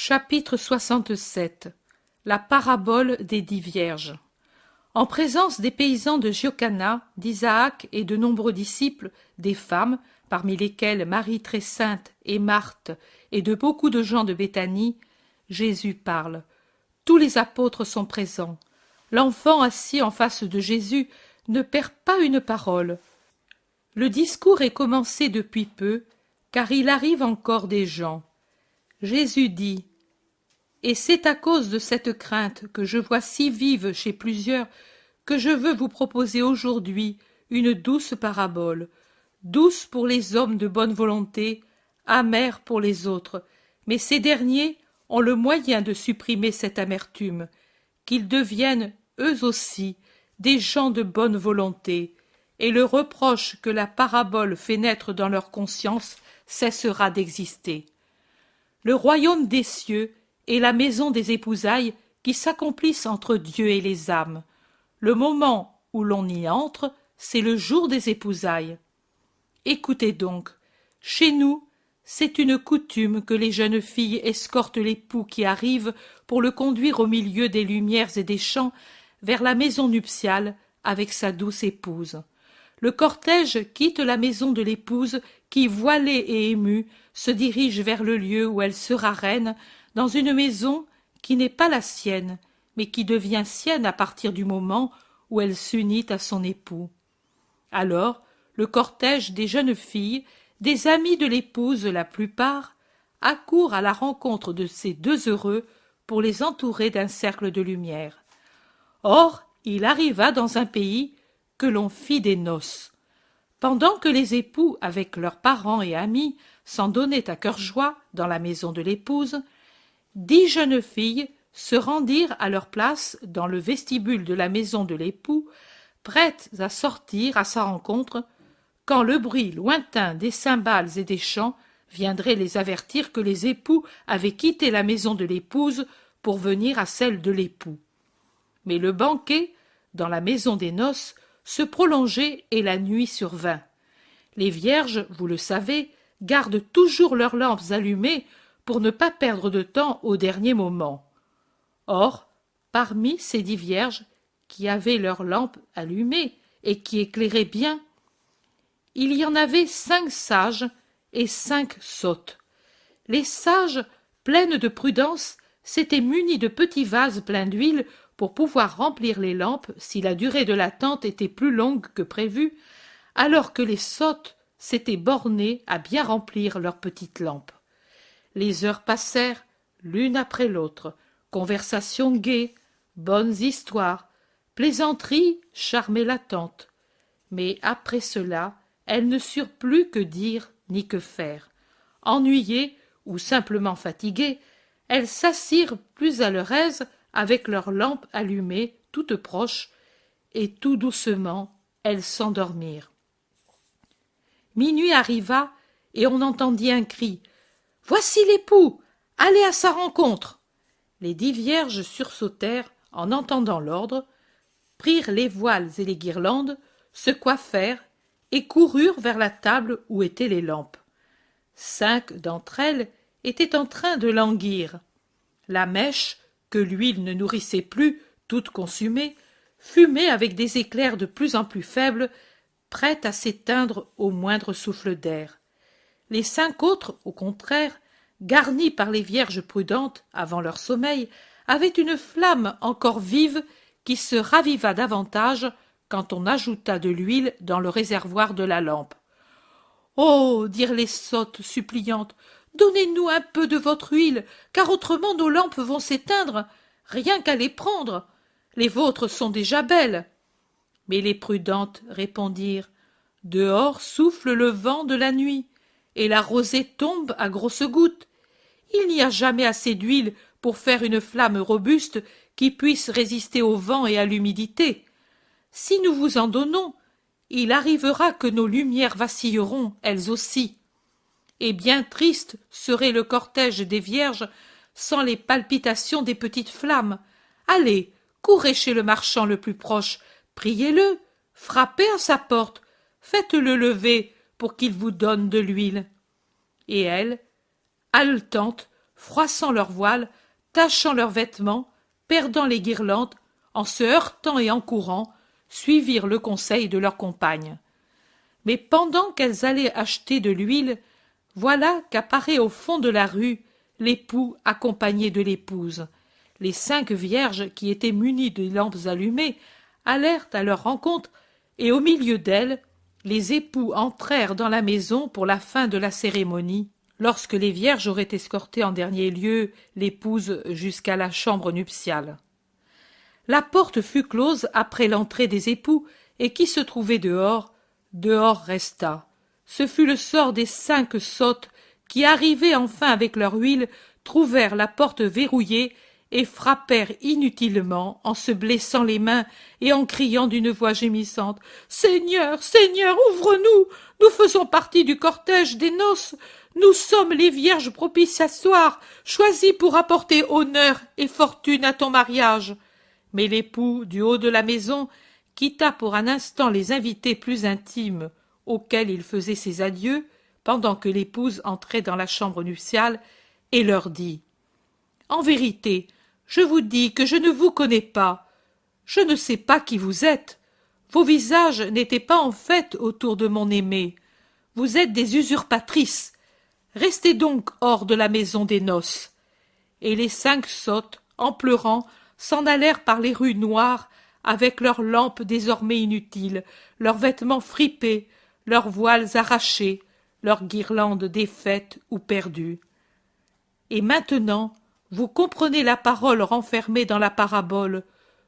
Chapitre 67. La parabole des 10 vierges. En présence des paysans de Giocana, d'Isaac et de nombreux disciples, des femmes, parmi lesquelles Marie très sainte et Marthe, et de beaucoup de gens de Béthanie, Jésus parle. Tous les apôtres sont présents. L'enfant assis en face de Jésus ne perd pas une parole. Le discours est commencé depuis peu, car il arrive encore des gens. Jésus dit « Et c'est à cause de cette crainte que je vois si vive chez plusieurs que je veux vous proposer aujourd'hui une douce parabole, douce pour les hommes de bonne volonté, amère pour les autres, mais ces derniers ont le moyen de supprimer cette amertume, qu'ils deviennent, eux aussi, des gens de bonne volonté, et le reproche que la parabole fait naître dans leur conscience cessera d'exister. Le royaume des cieux est la maison des épousailles qui s'accomplissent entre Dieu et les âmes. Le moment où l'on y entre, c'est le jour des épousailles. Écoutez donc, chez nous, c'est une coutume que les jeunes filles escortent l'époux qui arrive pour le conduire au milieu des lumières et des chants vers la maison nuptiale avec sa douce épouse. Le cortège quitte la maison de l'épouse qui, voilée et émue, se dirige vers le lieu où elle sera reine, dans une maison qui n'est pas la sienne, mais qui devient sienne à partir du moment où elle s'unit à son époux. Alors, le cortège des jeunes filles, des amis de l'épouse la plupart, accourt à la rencontre de ces deux heureux pour les entourer d'un cercle de lumière. Or, il arriva dans un pays que l'on fit des noces. Pendant que les époux, avec leurs parents et amis, s'en donnaient à cœur joie dans la maison de l'épouse, 10 jeunes filles se rendirent à leur place dans le vestibule de la maison de l'époux, prêtes à sortir à sa rencontre, quand le bruit lointain des cymbales et des chants viendrait les avertir que les époux avaient quitté la maison de l'épouse pour venir à celle de l'époux. Mais le banquet, dans la maison des noces, se prolongeait et la nuit survint. Les vierges, vous le savez, gardent toujours leurs lampes allumées pour ne pas perdre de temps au dernier moment. Or, parmi ces 10 vierges qui avaient leurs lampes allumées et qui éclairaient bien, il y en avait 5 sages et 5 sottes. Les sages, pleines de prudence, s'étaient munies de petits vases pleins d'huile pour pouvoir remplir les lampes si la durée de l'attente était plus longue que prévu, alors que les sottes s'étaient bornées à bien remplir leurs petites lampes. Les heures passèrent, l'une après l'autre, conversations gaies, bonnes histoires, plaisanteries charmaient l'attente. Mais après cela, elles ne surent plus que dire ni que faire. Ennuyées ou simplement fatiguées, elles s'assirent plus à leur aise avec leurs lampes allumées toutes proches, et tout doucement elles s'endormirent. Minuit arriva, et on entendit un cri « Voici l'époux! Allez à sa rencontre !» Les 10 vierges sursautèrent en entendant l'ordre, prirent les voiles et les guirlandes, se coiffèrent et coururent vers la table où étaient les lampes. 5 d'entre elles étaient en train de languir. La mèche, que l'huile ne nourrissait plus, toute consumée, fumait avec des éclairs de plus en plus faibles, prête à s'éteindre au moindre souffle d'air. Les 5 autres, au contraire, garnis par les vierges prudentes avant leur sommeil, avaient une flamme encore vive qui se raviva davantage quand on ajouta de l'huile dans le réservoir de la lampe. « Oh » dirent les sottes suppliantes, « donnez-nous un peu de votre huile, car autrement nos lampes vont s'éteindre, rien qu'à les prendre. Les vôtres sont déjà belles. » Mais les prudentes répondirent, « Dehors souffle le vent de la nuit, et la rosée tombe à grosses gouttes. Il n'y a jamais assez d'huile pour faire une flamme robuste qui puisse résister au vent et à l'humidité. Si nous vous en donnons, il arrivera que nos lumières vacilleront, elles aussi. Et bien triste serait le cortège des vierges sans les palpitations des petites flammes. Allez, courez chez le marchand le plus proche, priez-le, frappez à sa porte, faites-le lever pour qu'il vous donne de l'huile. » Et elles, haletantes, froissant leurs voiles, tachant leurs vêtements, perdant les guirlandes, en se heurtant et en courant, suivirent le conseil de leurs compagnes. Mais pendant qu'elles allaient acheter de l'huile, voilà qu'apparaît au fond de la rue l'époux accompagné de l'épouse. Les 5 vierges qui étaient munies de lampes allumées allèrent à leur rencontre, et au milieu d'elles, les époux entrèrent dans la maison pour la fin de la cérémonie, lorsque les vierges auraient escorté en dernier lieu l'épouse jusqu'à la chambre nuptiale. La porte fut close après l'entrée des époux, et qui se trouvait dehors resta. Ce fut le sort des 5 sottes qui, arrivées enfin avec leur huile, trouvèrent la porte verrouillée et frappèrent inutilement en se blessant les mains et en criant d'une voix gémissante « Seigneur, Seigneur, ouvre-nous! Nous faisons partie du cortège des noces. Nous sommes les vierges propitiatoires, choisies pour apporter honneur et fortune à ton mariage. » Mais l'époux, du haut de la maison, quitta pour un instant les invités plus intimes auxquels il faisait ses adieux, pendant que l'épouse entrait dans la chambre nuptiale, et leur dit « En vérité, je vous dis que je ne vous connais pas. Je ne sais pas qui vous êtes. Vos visages n'étaient pas en fête autour de mon aimé. Vous êtes des usurpatrices. Restez donc hors de la maison des noces. » Et les 5 sottes, en pleurant, s'en allèrent par les rues noires, avec leurs lampes désormais inutiles, leurs vêtements fripés, leurs voiles arrachés, leurs guirlandes défaites ou perdues. Et maintenant, vous comprenez la parole renfermée dans la parabole.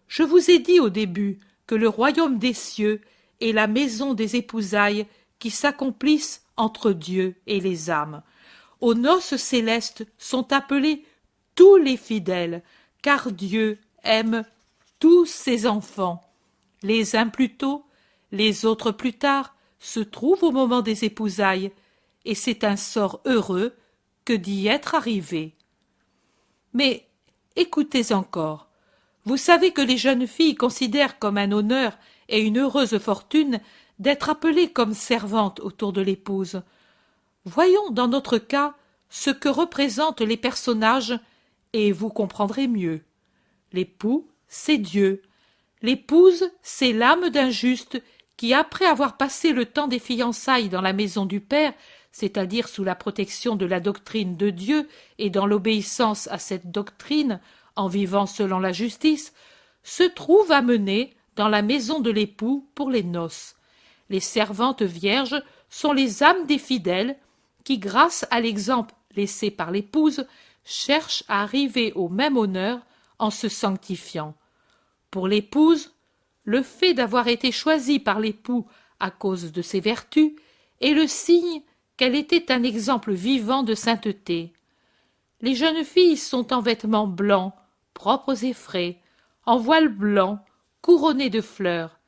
Je vous ai dit au début que le royaume des cieux est la maison des épousailles qui s'accomplissent entre Dieu et les âmes. Aux noces célestes sont appelés tous les fidèles, car Dieu aime tous ses enfants. Les uns plus tôt, les autres plus tard, se trouvent au moment des épousailles, et c'est un sort heureux que d'y être arrivé. Mais écoutez encore. Vous savez que les jeunes filles considèrent comme un honneur et une heureuse fortune d'être appelées comme servantes autour de l'épouse. Voyons dans notre cas ce que représentent les personnages, et vous comprendrez mieux. L'époux, c'est Dieu. L'épouse, c'est l'âme d'un juste qui, après avoir passé le temps des fiançailles dans la maison du Père, c'est-à-dire sous la protection de la doctrine de Dieu et dans l'obéissance à cette doctrine, en vivant selon la justice, se trouve amenée dans la maison de l'époux pour les noces. Les servantes vierges sont les âmes des fidèles qui, grâce à l'exemple laissé par l'épouse, cherchent à arriver au même honneur en se sanctifiant. Pour l'épouse, le fait d'avoir été choisie par l'époux à cause de ses vertus est le signe qu'elle était un exemple vivant de sainteté. Les jeunes filles sont en vêtements blancs, propres et frais, en voile blanc, couronnés de fleurs.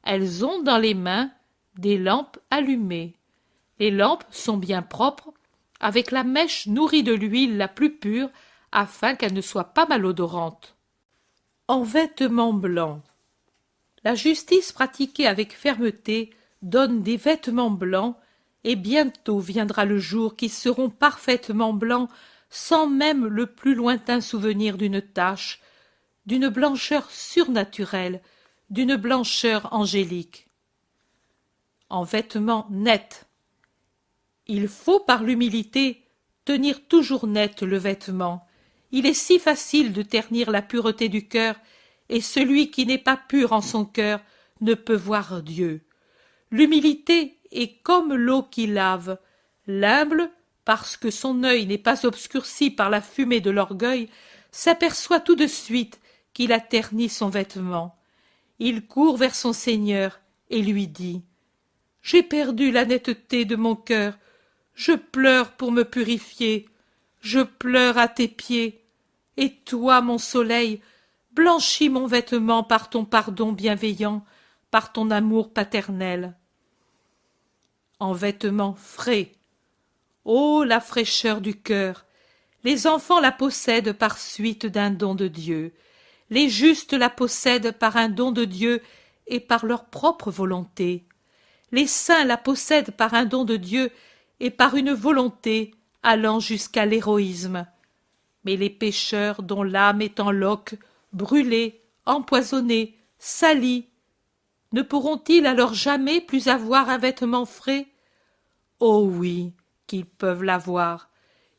Elles ont dans les mains des lampes allumées. Les lampes sont bien propres, avec la mèche nourrie de l'huile la plus pure, afin qu'elles ne soient pas malodorantes. En vêtements blancs. La justice pratiquée avec fermeté donne des vêtements blancs, et bientôt viendra le jour qui seront parfaitement blancs, sans même le plus lointain souvenir d'une tache, d'une blancheur surnaturelle, d'une blancheur angélique. En vêtements nets. Il faut, par l'humilité, tenir toujours net le vêtement. Il est si facile de ternir la pureté du cœur, et celui qui n'est pas pur en son cœur ne peut voir Dieu. L'humilité est comme l'eau qui lave. L'humble, parce que son œil n'est pas obscurci par la fumée de l'orgueil, s'aperçoit tout de suite qu'il a terni son vêtement. Il court vers son Seigneur et lui dit « J'ai perdu la netteté de mon cœur, je pleure pour me purifier, je pleure à tes pieds, et toi, mon soleil, blanchis mon vêtement par ton pardon bienveillant, par ton amour paternel. » En vêtements frais. Ô la fraîcheur du cœur! Les enfants la possèdent par suite d'un don de Dieu. Les justes la possèdent par un don de Dieu et par leur propre volonté. Les saints la possèdent par un don de Dieu et par une volonté allant jusqu'à l'héroïsme. Mais les pécheurs dont l'âme est en loques, brûlée, empoisonnée, salie, ne pourront-ils alors jamais plus avoir un vêtement frais? Oh oui, qu'ils peuvent l'avoir.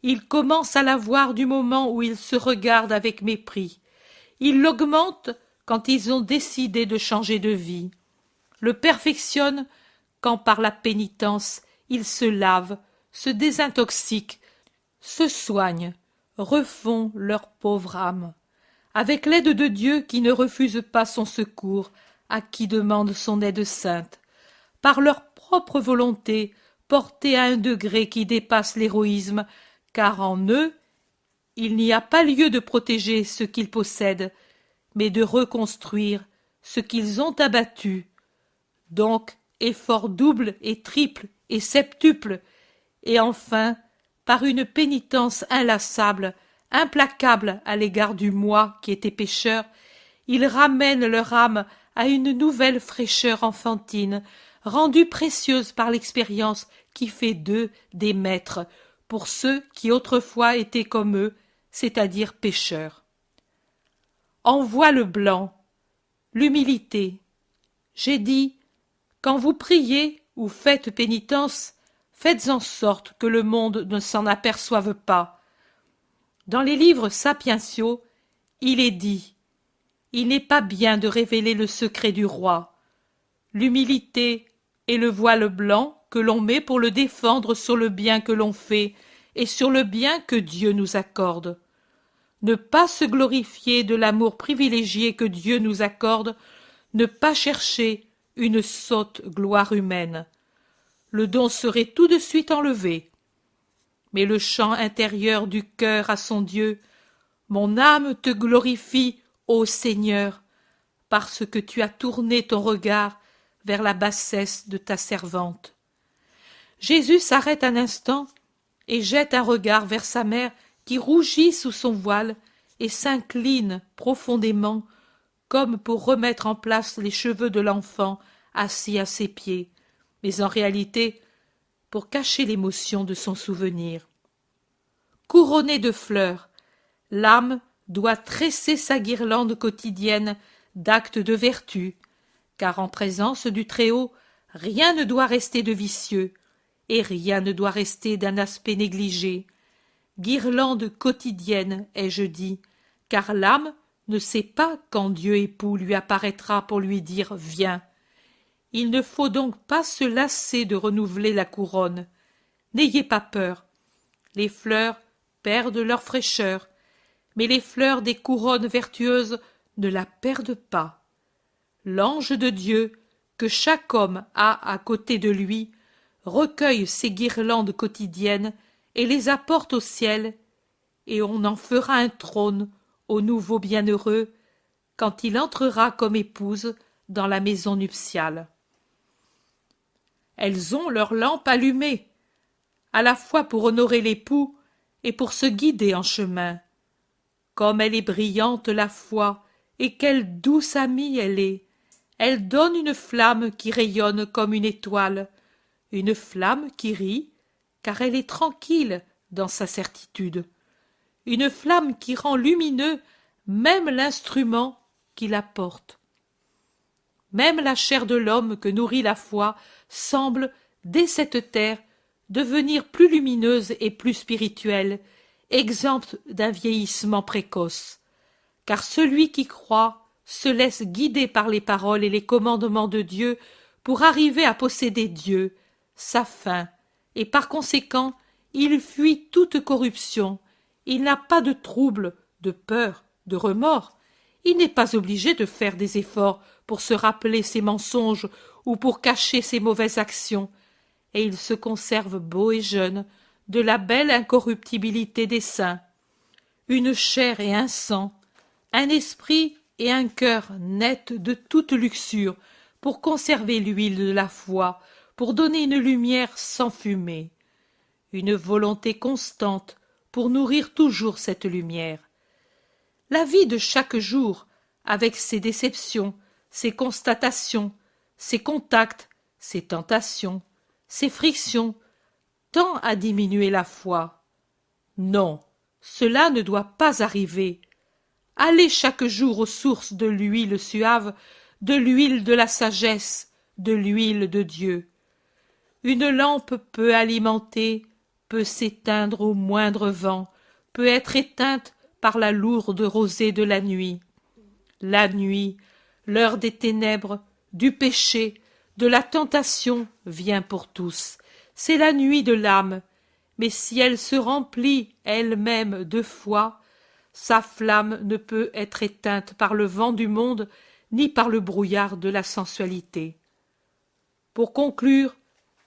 Ils commencent à l'avoir du moment où ils se regardent avec mépris. Ils l'augmentent quand ils ont décidé de changer de vie. Le perfectionnent quand par la pénitence ils se lavent, se désintoxiquent, se soignent, refont leur pauvre âme. Avec l'aide de Dieu qui ne refuse pas son secours, à qui demande son aide sainte, par leur propre volonté, portés à un degré qui dépasse l'héroïsme, car en eux, il n'y a pas lieu de protéger ce qu'ils possèdent, mais de reconstruire ce qu'ils ont abattu. Donc, effort double et triple et septuple, et enfin, par une pénitence inlassable, implacable à l'égard du moi qui était pécheur, ils ramènent leur âme à une nouvelle fraîcheur enfantine, rendue précieuse par l'expérience qui fait d'eux des maîtres, pour ceux qui autrefois étaient comme eux, c'est-à-dire pécheurs. En voile blanc, l'humilité. J'ai dit, quand vous priez ou faites pénitence, faites en sorte que le monde ne s'en aperçoive pas. Dans les livres sapientiaux, il est dit, il n'est pas bien de révéler le secret du roi. L'humilité est le voile blanc que l'on met pour le défendre sur le bien que l'on fait et sur le bien que Dieu nous accorde. Ne pas se glorifier de l'amour privilégié que Dieu nous accorde, ne pas chercher une sotte gloire humaine. Le don serait tout de suite enlevé. Mais le chant intérieur du cœur à son Dieu, « Mon âme te glorifie, ô Seigneur, parce que tu as tourné ton regard vers la bassesse de ta servante. » Jésus s'arrête un instant et jette un regard vers sa mère qui rougit sous son voile et s'incline profondément comme pour remettre en place les cheveux de l'enfant assis à ses pieds, mais en réalité pour cacher l'émotion de son souvenir. Couronnée de fleurs, l'âme doit tresser sa guirlande quotidienne d'actes de vertu, car en présence du Très-Haut, rien ne doit rester de vicieux, et rien ne doit rester d'un aspect négligé. Guirlande quotidienne, ai-je dit, car l'âme ne sait pas quand Dieu époux lui apparaîtra pour lui dire « Viens ». Il ne faut donc pas se lasser de renouveler la couronne. N'ayez pas peur. Les fleurs perdent leur fraîcheur, mais les fleurs des couronnes vertueuses ne la perdent pas. L'ange de Dieu, que chaque homme a à côté de lui, recueille ces guirlandes quotidiennes et les apporte au ciel, et on en fera un trône au nouveau bienheureux quand il entrera comme épouse dans la maison nuptiale. Elles ont leur lampe allumée, à la fois pour honorer l'époux et pour se guider en chemin. Comme elle est brillante la foi, et quelle douce amie elle est! Elle donne une flamme qui rayonne comme une étoile, une flamme qui rit, car elle est tranquille dans sa certitude, une flamme qui rend lumineux même l'instrument qui la porte. Même la chair de l'homme que nourrit la foi semble, dès cette terre, devenir plus lumineuse et plus spirituelle, exempte d'un vieillissement précoce. Car celui qui croit se laisse guider par les paroles et les commandements de Dieu pour arriver à posséder Dieu, sa fin, et par conséquent, il fuit toute corruption, il n'a pas de trouble, de peur, de remords, il n'est pas obligé de faire des efforts pour se rappeler ses mensonges ou pour cacher ses mauvaises actions, et il se conserve beau et jeune, de la belle incorruptibilité des saints. Une chair et un sang, un esprit et un cœur nets de toute luxure, pour conserver l'huile de la foi, pour donner une lumière sans fumée. Une volonté constante pour nourrir toujours cette lumière. La vie de chaque jour, avec ses déceptions, ses constatations, ses contacts, ses tentations, ses frictions, tend à diminuer la foi. Non, Cela ne doit pas arriver. Allez chaque jour aux sources de l'huile suave, de l'huile de la sagesse, de l'huile de Dieu. Une lampe peut alimenter, peut s'éteindre au moindre vent, peut être éteinte par la lourde rosée de la nuit. La nuit, l'heure des ténèbres, du péché, de la tentation vient pour tous. C'est la nuit de l'âme, mais si elle se remplit elle-même de foi, sa flamme ne peut être éteinte par le vent du monde ni par le brouillard de la sensualité. Pour conclure,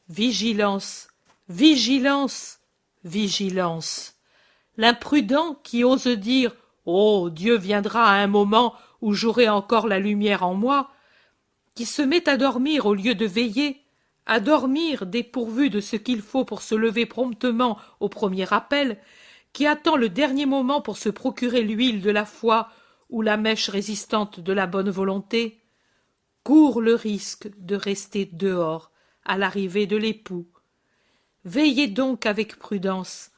vigilance, vigilance, vigilance. L'imprudent qui ose dire « Oh, Dieu viendra à un moment où j'aurai encore la lumière en moi », qui se met à dormir au lieu de veiller, à dormir dépourvu de ce qu'il faut pour se lever promptement au premier appel, qui attend le dernier moment pour se procurer l'huile de la foi ou la mèche résistante de la bonne volonté, court le risque de rester dehors à l'arrivée de l'époux. Veillez donc avec prudence,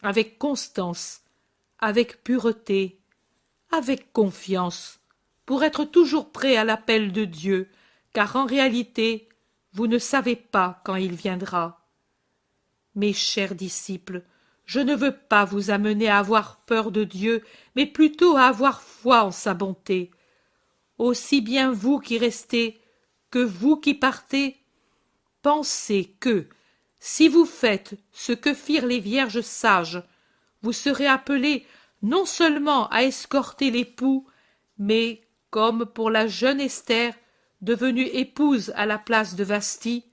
avec constance, avec pureté, avec confiance, pour être toujours prêt à l'appel de Dieu, car en réalité, vous ne savez pas quand il viendra. Mes chers disciples, je ne veux pas vous amener à avoir peur de Dieu, mais plutôt à avoir foi en sa bonté. Aussi bien vous qui restez que vous qui partez, pensez que, si vous faites ce que firent les vierges sages, vous serez appelés non seulement à escorter l'époux, mais, comme pour la jeune Esther, devenue épouse à la place de Vasthi,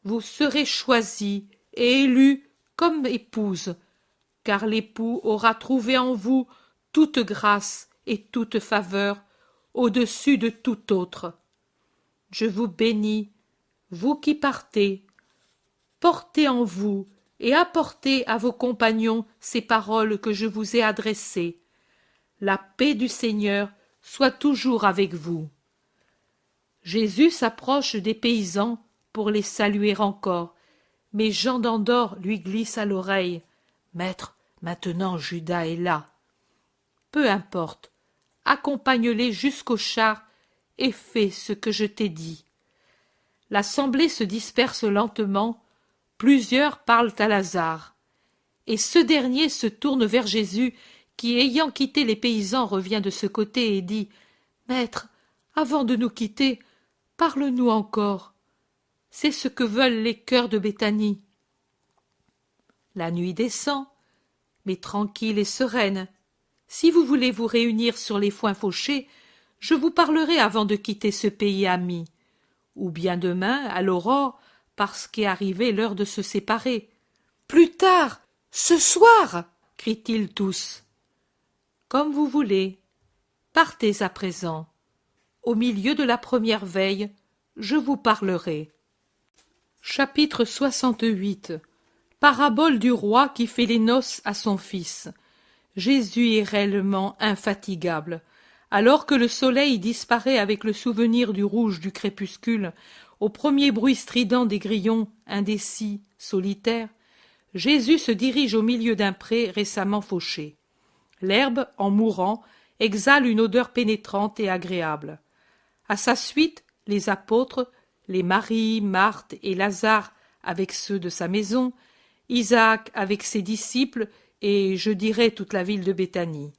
vous serez choisis et élus comme épouse, car l'époux aura trouvé en vous toute grâce et toute faveur au-dessus de tout autre. Je vous bénis, vous qui partez, portez en vous et apportez à vos compagnons ces paroles que je vous ai adressées. La paix du Seigneur soit toujours avec vous. Jésus s'approche des paysans pour les saluer encore, mais Jean d'Andorre lui glisse à l'oreille « Maître, maintenant Judas est là. » Peu importe, accompagne-les jusqu'au char et fais ce que je t'ai dit. L'assemblée se disperse lentement, plusieurs parlent à Lazare. Et ce dernier se tourne vers Jésus, qui, ayant quitté les paysans, revient de ce côté et dit « Maître, avant de nous quitter, parle-nous encore. C'est ce que veulent les cœurs de Béthanie. » La nuit descend, mais tranquille et sereine. Si vous voulez vous réunir sur les foins fauchés, je vous parlerai avant de quitter ce pays ami. Ou bien demain, à l'aurore, parce qu'est arrivée l'heure de se séparer. « Plus tard, ce soir !» crient-ils tous. « Comme vous voulez. Partez à présent. Au milieu de la première veille, je vous parlerai. » Chapitre 68. Parabole du roi qui fait les noces à son fils. Jésus est réellement infatigable. Alors que le soleil disparaît avec le souvenir du rouge du crépuscule, au premier bruit strident des grillons, indécis, solitaires, Jésus se dirige au milieu d'un pré récemment fauché. L'herbe, en mourant, exhale une odeur pénétrante et agréable. À sa suite, les apôtres, les Marie, Marthe et Lazare avec ceux de sa maison, Isaac avec ses disciples et, je dirais, toute la ville de Béthanie.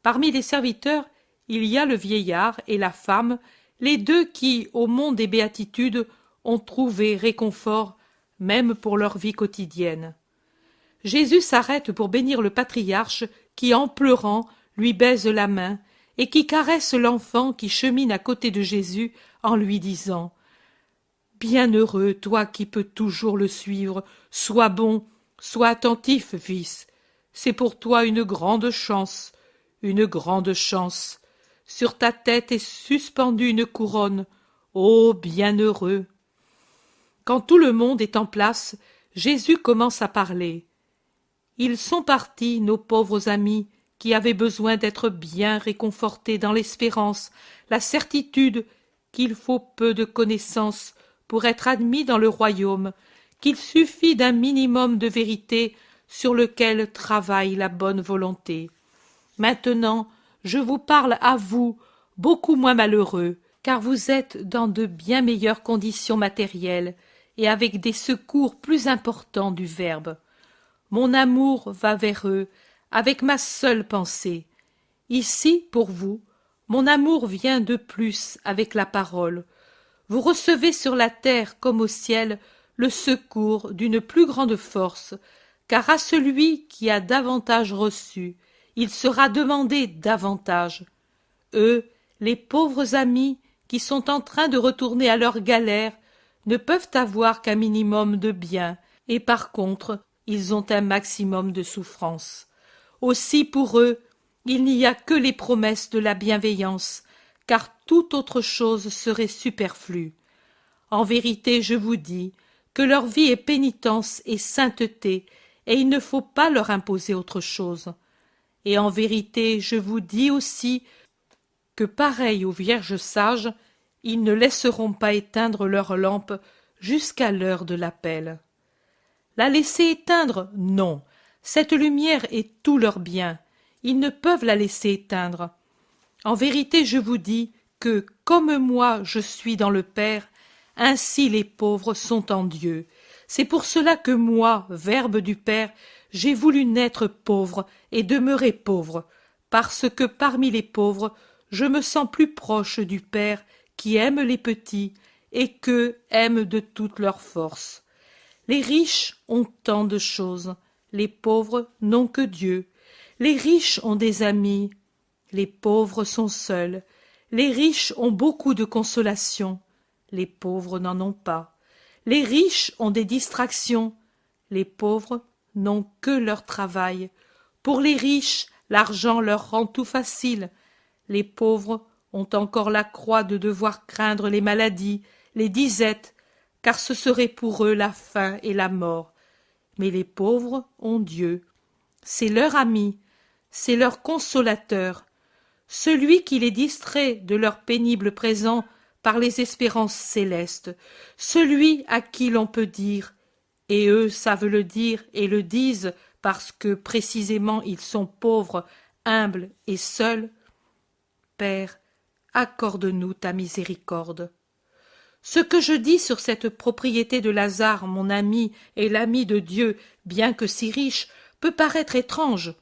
Parmi les serviteurs, il y a le vieillard et la femme, les deux qui, au mont des béatitudes, ont trouvé réconfort, même pour leur vie quotidienne. Jésus s'arrête pour bénir le patriarche qui, en pleurant, lui baise la main et qui caresse l'enfant qui chemine à côté de Jésus en lui disant « Bienheureux, toi qui peux toujours le suivre, sois bon, sois attentif, fils. C'est pour toi une grande chance, une grande chance. Sur ta tête est suspendue une couronne. Ô bienheureux !» Quand tout le monde est en place, Jésus commence à parler. Ils sont partis, nos pauvres amis, qui avaient besoin d'être bien réconfortés dans l'espérance, la certitude qu'il faut peu de connaissances pour être admis dans le royaume, qu'il suffit d'un minimum de vérité, sur lequel travaille la bonne volonté. Maintenant, je vous parle à vous, beaucoup moins malheureux, car vous êtes dans de bien meilleures conditions matérielles et avec des secours plus importants du Verbe. Mon amour va vers eux, avec ma seule pensée. Ici, pour vous, mon amour vient de plus avec la parole. Vous recevez sur la terre comme au ciel le secours d'une plus grande force, car à celui qui a davantage reçu, il sera demandé davantage. Eux, les pauvres amis qui sont en train de retourner à leur galère, ne peuvent avoir qu'un minimum de bien, et par contre, ils ont un maximum de souffrance. Aussi pour eux, il n'y a que les promesses de la bienveillance, car toute autre chose serait superflue. En vérité, je vous dis que leur vie est pénitence et sainteté, et il ne faut pas leur imposer autre chose. Et en vérité, je vous dis aussi que, pareils aux vierges sages, ils ne laisseront pas éteindre leur lampe jusqu'à l'heure de l'appel. La laisser éteindre, non. Cette lumière est tout leur bien. Ils ne peuvent la laisser éteindre. En vérité, je vous dis que, comme moi je suis dans le Père, ainsi les pauvres sont en Dieu. C'est pour cela que moi, Verbe du Père, j'ai voulu naître pauvre et demeurer pauvre, parce que parmi les pauvres, je me sens plus proche du Père qui aime les petits et qu'eux aiment de toute leur force. Les riches ont tant de choses, les pauvres n'ont que Dieu. Les riches ont des amis, les pauvres sont seuls. Les riches ont beaucoup de consolation, les pauvres n'en ont pas. Les riches ont des distractions, les pauvres n'ont que leur travail. Pour les riches, l'argent leur rend tout facile. Les pauvres ont encore la croix de devoir craindre les maladies, les disettes, car ce serait pour eux la faim et la mort. Mais les pauvres ont Dieu. C'est leur ami, c'est leur consolateur, celui qui les distrait de leur pénible présent par les espérances célestes, celui à qui l'on peut dire, et eux savent le dire et le disent parce que précisément ils sont pauvres, humbles et seuls, Père, accorde-nous ta miséricorde. Ce que je dis sur cette propriété de Lazare, mon ami et l'ami de Dieu, bien que si riche, peut paraître étrange.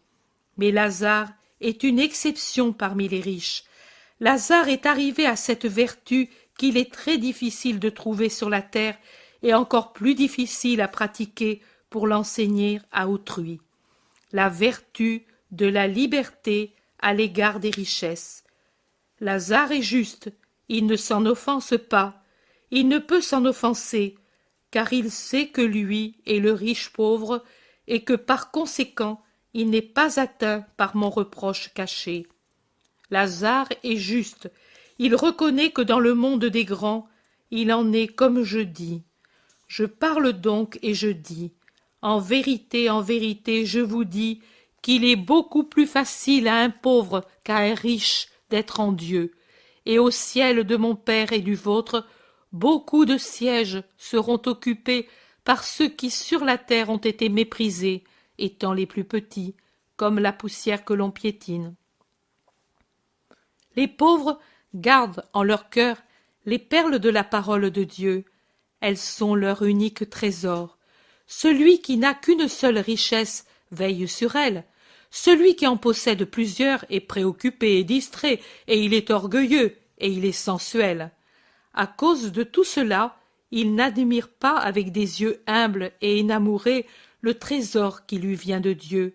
Mais Lazare est une exception parmi les riches. Lazare est arrivé à cette vertu qu'il est très difficile de trouver sur la terre et encore plus difficile à pratiquer pour l'enseigner à autrui. La vertu de la liberté à l'égard des richesses. Lazare est juste, il ne s'en offense pas, il ne peut s'en offenser, car il sait que lui est le riche pauvre et que par conséquent il n'est pas atteint par mon reproche caché. Lazare est juste, il reconnaît que dans le monde des grands, il en est comme je dis. Je parle donc et je dis, en vérité, je vous dis qu'il est beaucoup plus facile à un pauvre qu'à un riche d'être en Dieu, et au ciel de mon Père et du vôtre, beaucoup de sièges seront occupés par ceux qui sur la terre ont été méprisés, étant les plus petits, comme la poussière que l'on piétine. Les pauvres gardent en leur cœur les perles de la parole de Dieu. Elles sont leur unique trésor. Celui qui n'a qu'une seule richesse veille sur elle. Celui qui en possède plusieurs est préoccupé et distrait, et il est orgueilleux, et il est sensuel. À cause de tout cela, il n'admire pas avec des yeux humbles et enamourés le trésor qui lui vient de Dieu,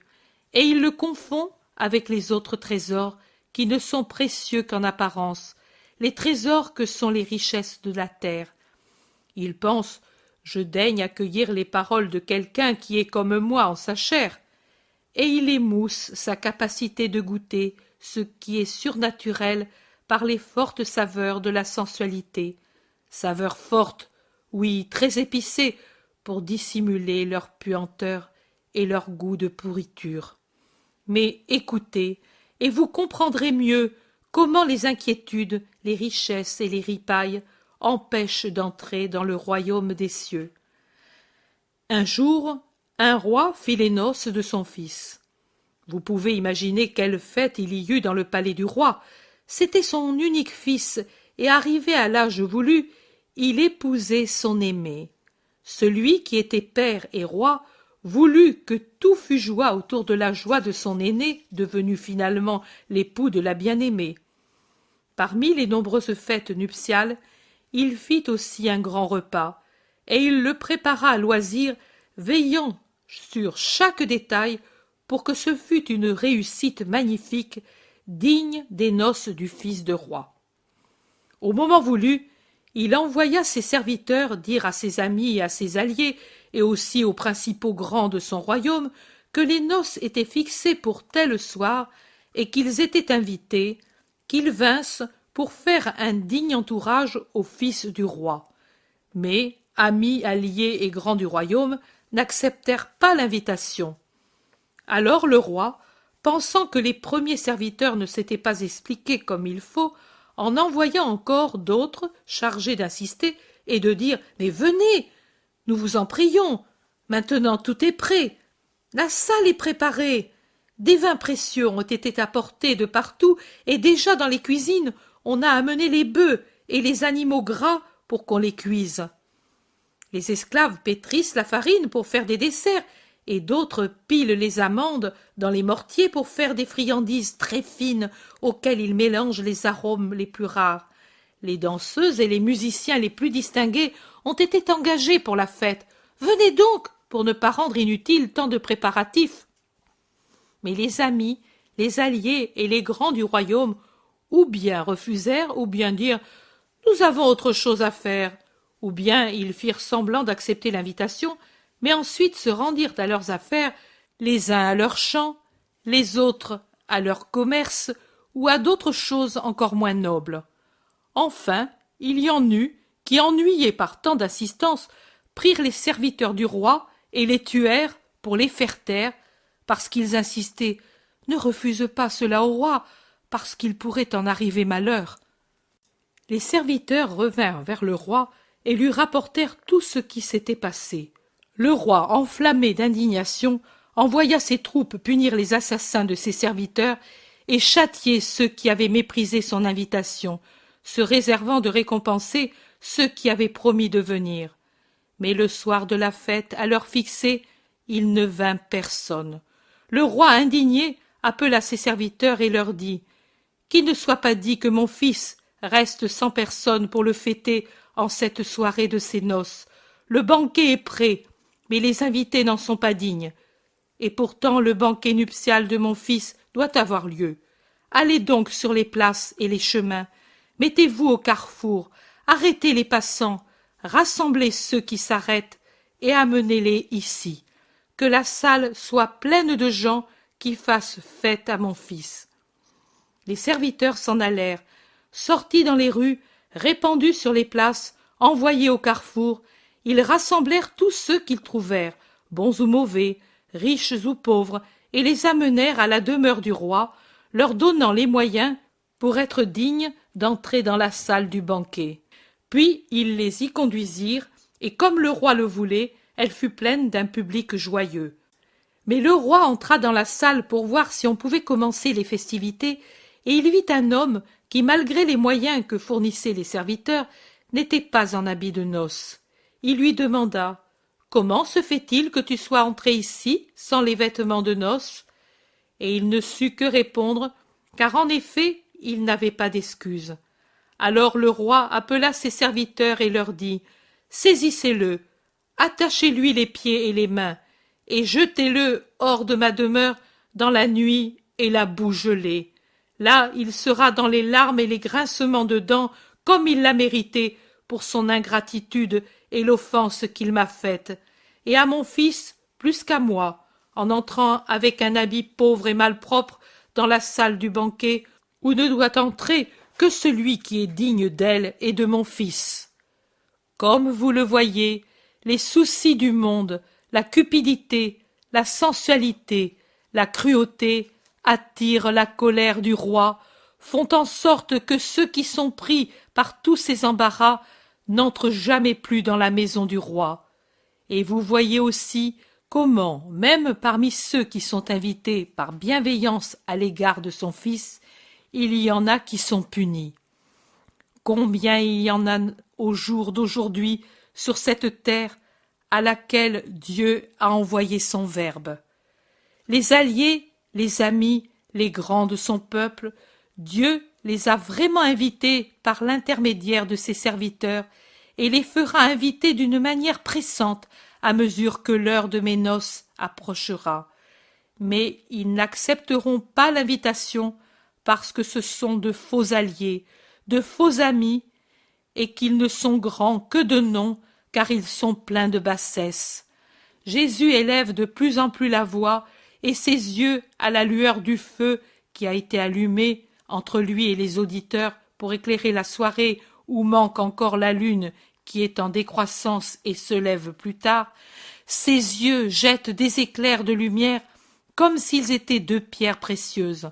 et il le confond avec les autres trésors qui ne sont précieux qu'en apparence, les trésors que sont les richesses de la terre. Il pense, je daigne accueillir les paroles de quelqu'un qui est comme moi en sa chair, et il émousse sa capacité de goûter ce qui est surnaturel par les fortes saveurs de la sensualité, saveurs fortes, oui, très épicées, pour dissimuler leur puanteur et leur goût de pourriture. Mais écoutez, et vous comprendrez mieux comment les inquiétudes, les richesses et les ripailles empêchent d'entrer dans le royaume des cieux. Un jour, Un roi fit les noces de son fils. Vous pouvez imaginer quelle fête il y eut dans le palais du roi. C'était son unique fils, et arrivé à l'âge voulu, il épousait son aimé. Celui qui était père et roi voulut que tout fût joie autour de la joie de son aîné, devenu finalement l'époux de la bien-aimée. Parmi les nombreuses fêtes nuptiales, il fit aussi un grand repas, et il le prépara à loisir, veillant sur chaque détail pour que ce fût une réussite magnifique, digne des noces du fils de roi. Au moment voulu, il envoya ses serviteurs dire à ses amis et à ses alliés, et aussi aux principaux grands de son royaume, que les noces étaient fixées pour tel soir, et qu'ils étaient invités, qu'ils vinssent pour faire un digne entourage au fils du roi. Mais, amis, alliés et grands du royaume n'acceptèrent pas l'invitation. Alors le roi, pensant que les premiers serviteurs ne s'étaient pas expliqués comme il faut, en envoya encore d'autres chargés d'insister et de dire « Mais venez, nous vous en prions, maintenant tout est prêt, la salle est préparée, des vins précieux ont été apportés de partout et déjà dans les cuisines on a amené les bœufs et les animaux gras pour qu'on les cuise. Les esclaves pétrissent la farine pour faire des desserts et d'autres pilent les amandes dans les mortiers pour faire des friandises très fines auxquelles ils mélangent les arômes les plus rares. Les danseuses et les musiciens les plus distingués ont été engagés pour la fête. Venez donc pour ne pas rendre inutile tant de préparatifs. Mais les amis, les alliés et les grands du royaume ou bien refusèrent, ou bien dirent « Nous avons autre chose à faire », ou bien ils firent semblant d'accepter l'invitation, mais ensuite se rendirent à leurs affaires, les uns à leurs champs, les autres à leur commerce, ou à d'autres choses encore moins nobles. Enfin, il y en eut qui, ennuyés par tant d'assistance, prirent les serviteurs du roi et les tuèrent pour les faire taire, parce qu'ils insistaient « Ne refuse pas cela au roi, parce qu'il pourrait en arriver malheur. » Les serviteurs revinrent vers le roi et lui rapportèrent tout ce qui s'était passé. Le roi, enflammé d'indignation, envoya ses troupes punir les assassins de ses serviteurs et châtier ceux qui avaient méprisé son invitation, se réservant de récompenser ceux qui avaient promis de venir. Mais le soir de la fête, à l'heure fixée, il ne vint personne. Le roi, indigné, appela ses serviteurs et leur dit « Qu'il ne soit pas dit que mon fils reste sans personne pour le fêter en cette soirée de ses noces. Le banquet est prêt, mais les invités n'en sont pas dignes. Et pourtant le banquet nuptial de mon fils doit avoir lieu. Allez donc sur les places et les chemins, mettez-vous au carrefour, arrêtez les passants, rassemblez ceux qui s'arrêtent et amenez-les ici. Que la salle soit pleine de gens qui fassent fête à mon fils. » Les serviteurs s'en allèrent, sortis dans les rues, répandus sur les places, envoyés au carrefour, ils rassemblèrent tous ceux qu'ils trouvèrent, bons ou mauvais, riches ou pauvres, et les amenèrent à la demeure du roi, leur donnant les moyens pour être dignes d'entrer dans la salle du banquet. Puis ils les y conduisirent, et comme le roi le voulait, elle fut pleine d'un public joyeux. Mais le roi entra dans la salle pour voir si on pouvait commencer les festivités, et il vit un homme qui, malgré les moyens que fournissaient les serviteurs, n'était pas en habit de noces. Il lui demanda « Comment se fait-il que tu sois entré ici sans les vêtements de noces ?» Et il ne sut que répondre, car en effet il n'avait pas d'excuse. Alors le roi appela ses serviteurs et leur dit « Saisissez-le, attachez-lui les pieds et les mains, et jetez-le hors de ma demeure dans la nuit et la boue gelée. Là il sera dans les larmes et les grincements de dents comme il l'a mérité pour son ingratitude et l'offense qu'il m'a faite, et à mon fils plus qu'à moi, en entrant avec un habit pauvre et malpropre dans la salle du banquet, où ne doit entrer que celui qui est digne d'elle et de mon fils. Comme vous le voyez, les soucis du monde, la cupidité, la sensualité, la cruauté attirent la colère du roi, font en sorte que ceux qui sont pris par tous ces embarras n'entrent jamais plus dans la maison du roi. Et vous voyez aussi Comment, même parmi ceux qui sont invités par bienveillance à l'égard de son Fils, il y en a qui sont punis. Combien il y en a au jour d'aujourd'hui sur cette terre à laquelle Dieu a envoyé son Verbe. Les alliés, les amis, les grands de son peuple, Dieu les a vraiment invités par l'intermédiaire de ses serviteurs et les fera inviter d'une manière pressante à mesure que l'heure de mes noces approchera. Mais ils n'accepteront pas l'invitation parce que ce sont de faux alliés, de faux amis, et qu'ils ne sont grands que de nom, car ils sont pleins de bassesse. Jésus élève de plus en plus la voix, et ses yeux, à la lueur du feu qui a été allumé entre lui et les auditeurs pour éclairer la soirée où manque encore la lune qui est en décroissance et se lève plus tard, ses yeux jettent des éclairs de lumière comme s'ils étaient deux pierres précieuses.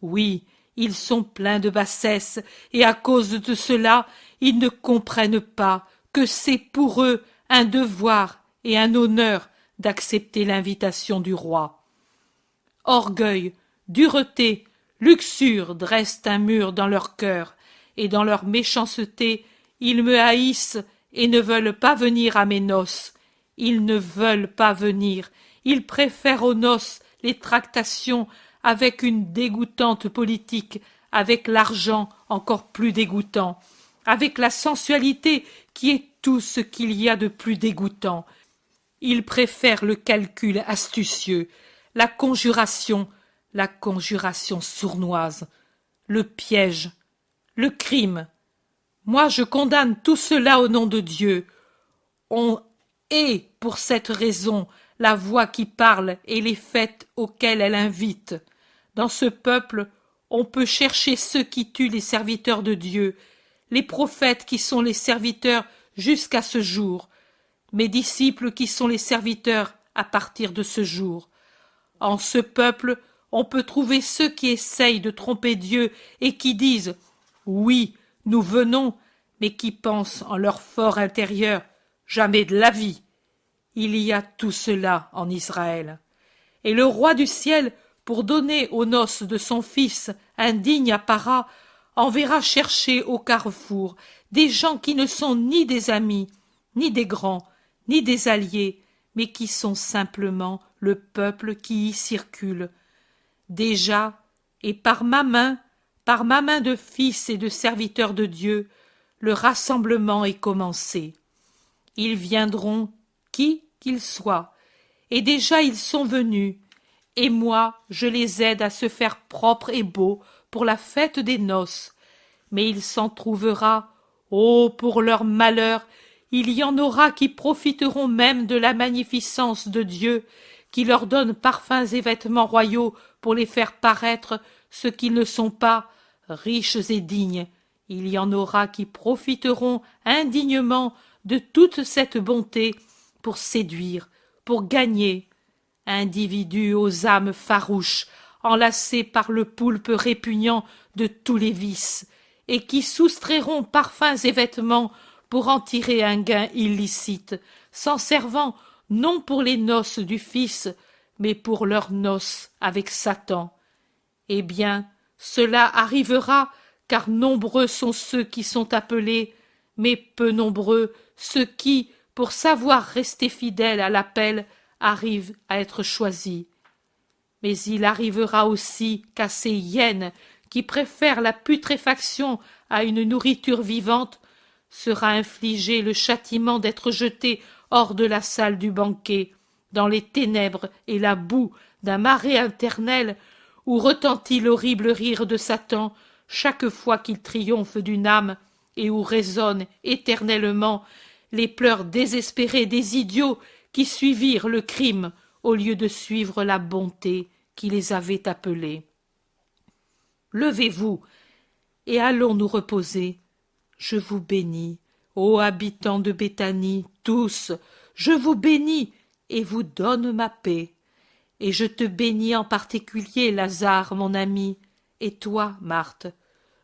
Oui, ils sont pleins de bassesse, et à cause de cela, ils ne comprennent pas que c'est pour eux un devoir et un honneur d'accepter l'invitation du roi. Orgueil, dureté, luxure dressent un mur dans leur cœur, et dans leur méchanceté, ils me haïssent et ne veulent pas venir à mes noces. Ils ne veulent pas venir, ils préfèrent aux noces les tractations avec une dégoûtante politique, avec l'argent encore plus dégoûtant, avec la sensualité qui est tout ce qu'il y a de plus dégoûtant. Ils préfèrent le calcul astucieux, la conjuration sournoise, le piège, le crime. Moi je condamne tout cela au nom de Dieu. On hait pour cette raison la voix qui parle et les fêtes auxquelles elle invite. Dans ce peuple, on peut chercher ceux qui tuent les serviteurs de Dieu, les prophètes qui sont les serviteurs jusqu'à ce jour, mes disciples qui sont les serviteurs à partir de ce jour. En ce peuple, on peut trouver ceux qui essayent de tromper Dieu et qui disent « Oui, nous venons », mais qui pensent en leur fort intérieur « Jamais de la vie ». Il y a tout cela en Israël. Et le roi du ciel, pour donner aux noces de son fils un digne apparat, enverra chercher au carrefour des gens qui ne sont ni des amis, ni des grands, ni des alliés, mais qui sont simplement le peuple qui y circule. Déjà, et par ma main de fils et de serviteur de Dieu, le rassemblement est commencé. Ils viendront, qui qu'ils soient, et déjà ils sont venus, et moi je les aide à se faire propres et beaux pour la fête des noces. Mais il s'en trouvera, oh, pour leur malheur, il y en aura qui profiteront même de la magnificence de Dieu, qui leur donne parfums et vêtements royaux pour les faire paraître ce qu'ils ne sont pas, riches et dignes. Il y en aura qui profiteront indignement de toute cette bonté pour séduire, pour gagner. Individus aux âmes farouches, enlacés par le poulpe répugnant de tous les vices, et qui soustrairont parfums et vêtements pour en tirer un gain illicite, s'en servant non pour les noces du Fils, mais pour leurs noces avec Satan. Eh bien, cela arrivera, car nombreux sont ceux qui sont appelés, mais peu nombreux ceux qui, pour savoir rester fidèles à l'appel, arrivent à être choisis. Mais il arrivera aussi qu'à ces hyènes qui préfèrent la putréfaction à une nourriture vivante, sera infligé le châtiment d'être jetés hors de la salle du banquet, dans les ténèbres et la boue d'un marais internel, où retentit l'horrible rire de Satan chaque fois qu'il triomphe d'une âme, et où résonnent éternellement les pleurs désespérés des idiots qui suivirent le crime au lieu de suivre la bonté qui les avait appelés. Levez-vous et allons nous reposer. Je vous bénis, ô habitants de Béthanie, tous, je vous bénis et vous donne ma paix. Et je te bénis en particulier, Lazare, mon ami, et toi, Marthe.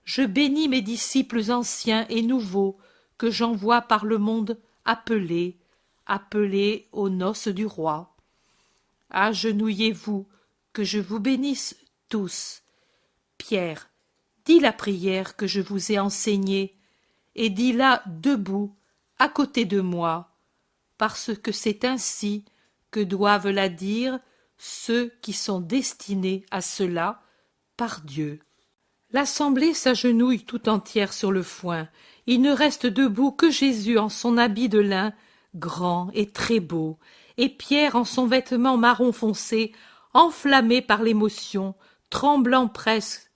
Je bénis mes disciples anciens et nouveaux que j'envoie par le monde appelés aux noces du roi. Agenouillez-vous, que je vous bénisse tous. Pierre, dis la prière que je vous ai enseignée, et dis-la debout, à côté de moi, parce que c'est ainsi que doivent la dire ceux qui sont destinés à cela par Dieu. L'assemblée s'agenouille tout entière sur le foin. Il ne reste debout que Jésus en son habit de lin, grand et très beau, et Pierre en son vêtement marron foncé, enflammé par l'émotion, tremblant presque,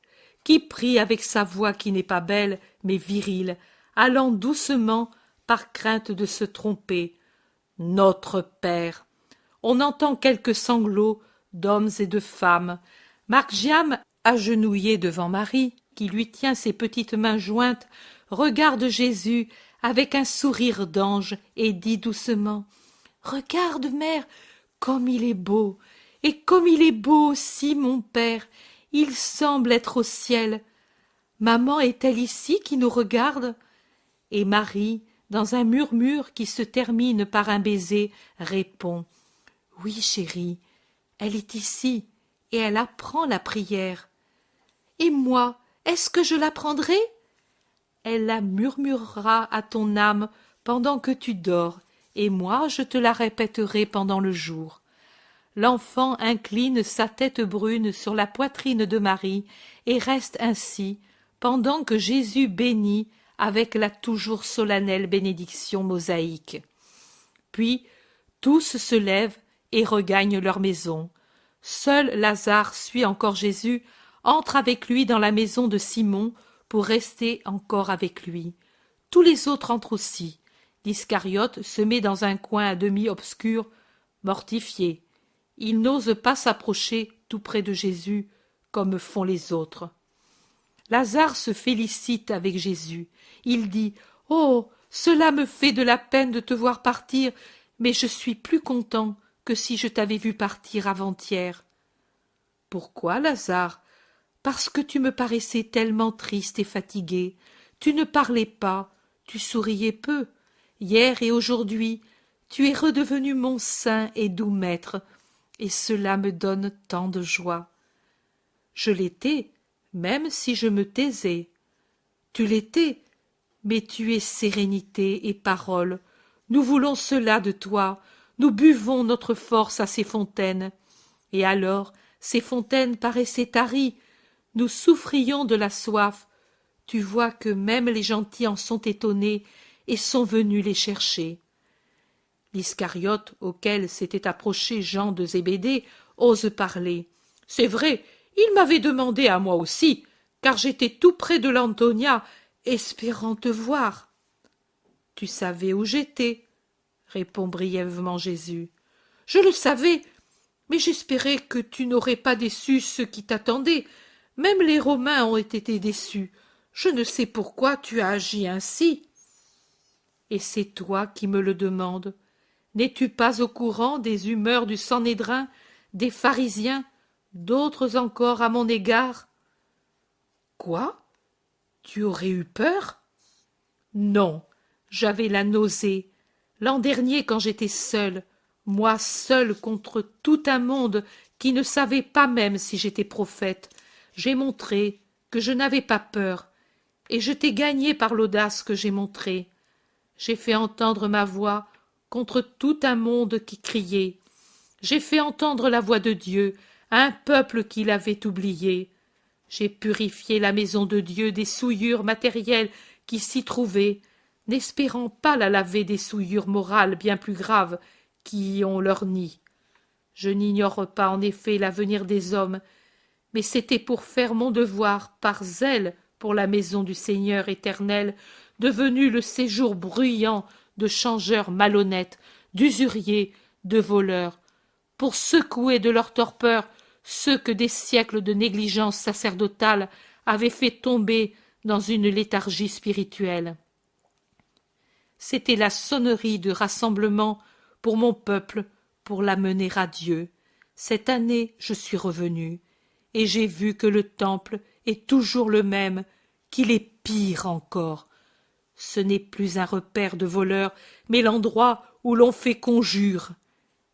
qui prie avec sa voix qui n'est pas belle, mais virile, allant doucement par crainte de se tromper. Notre Père. On entend quelques sanglots d'hommes et de femmes. Marc-Jiam, agenouillé devant Marie, qui lui tient ses petites mains jointes, regarde Jésus avec un sourire d'ange et dit doucement « Regarde, mère, comme il est beau, et comme il est beau aussi, mon père, il semble être au ciel. Maman est-elle ici qui nous regarde ?» Et Marie, dans un murmure qui se termine par un baiser, répond « Oui, chérie, elle est ici, et elle apprend la prière. » « Et moi, est-ce que je l'apprendrai ?»« Elle la murmurera à ton âme pendant que tu dors, et moi je te la répéterai pendant le jour. » L'enfant incline sa tête brune sur la poitrine de Marie et reste ainsi, pendant que Jésus bénit avec la toujours solennelle bénédiction mosaïque. Puis tous se lèvent et regagnent leur maison. Seul Lazare suit encore Jésus, entre avec lui dans la maison de Simon pour rester encore avec lui. Tous les autres entrent aussi. L'Iscariote se met dans un coin à demi obscur, mortifié. Il n'ose pas s'approcher tout près de Jésus comme font les autres. Lazare se félicite avec Jésus. Il dit « Oh, cela me fait de la peine de te voir partir, mais je suis plus content que si je t'avais vu partir avant-hier. »« Pourquoi, Lazare ? » ?»« Parce que tu me paraissais tellement triste et fatigué. Tu ne parlais pas, tu souriais peu. Hier et aujourd'hui, tu es redevenu mon saint et doux maître, et cela me donne tant de joie. » « Je l'étais, même si je me taisais. »« Tu l'étais, mais tu es sérénité et parole. Nous voulons cela de toi, nous buvons notre force à ces fontaines. » Et alors, ces fontaines paraissaient taries, nous souffrions de la soif. Tu vois que même les gentils en sont étonnés et sont venus les chercher. L'Iscariote, auquel s'était approché Jean de Zébédée, ose parler. « C'est vrai, il m'avait demandé à moi aussi, car j'étais tout près de l'Antonia, espérant te voir. »« Tu savais où j'étais, » répond brièvement Jésus. « Je le savais, mais j'espérais que tu n'aurais pas déçu ceux qui t'attendaient. Même les Romains ont été déçus. Je ne sais pourquoi tu as agi ainsi. » « Et c'est toi qui me le demandes. N'es-tu pas au courant des humeurs du Sanhédrin, des pharisiens, d'autres encore à mon égard ? » « Quoi ? Tu aurais eu peur ? » ?»« Non, j'avais la nausée. L'an dernier, quand j'étais seule, moi seule contre tout un monde qui ne savait pas même si j'étais prophète, j'ai montré que je n'avais pas peur, et je t'ai gagné par l'audace que j'ai montrée. J'ai fait entendre ma voix contre tout un monde qui criait. J'ai fait entendre la voix de Dieu à un peuple qui l'avait oublié. J'ai purifié la maison de Dieu des souillures matérielles qui s'y trouvaient, n'espérant pas la laver des souillures morales bien plus graves qui y ont leur nid. Je n'ignore pas en effet l'avenir des hommes, mais c'était pour faire mon devoir par zèle pour la maison du Seigneur éternel, devenu le séjour bruyant de changeurs malhonnêtes, d'usuriers, de voleurs, pour secouer de leur torpeur ceux que des siècles de négligence sacerdotale avaient fait tomber dans une léthargie spirituelle. C'était la sonnerie de rassemblement pour mon peuple, pour l'amener à Dieu. Cette année, je suis revenu, et j'ai vu que le temple est toujours le même, qu'il est pire encore. Ce n'est plus un repère de voleurs, mais l'endroit où l'on fait conjure.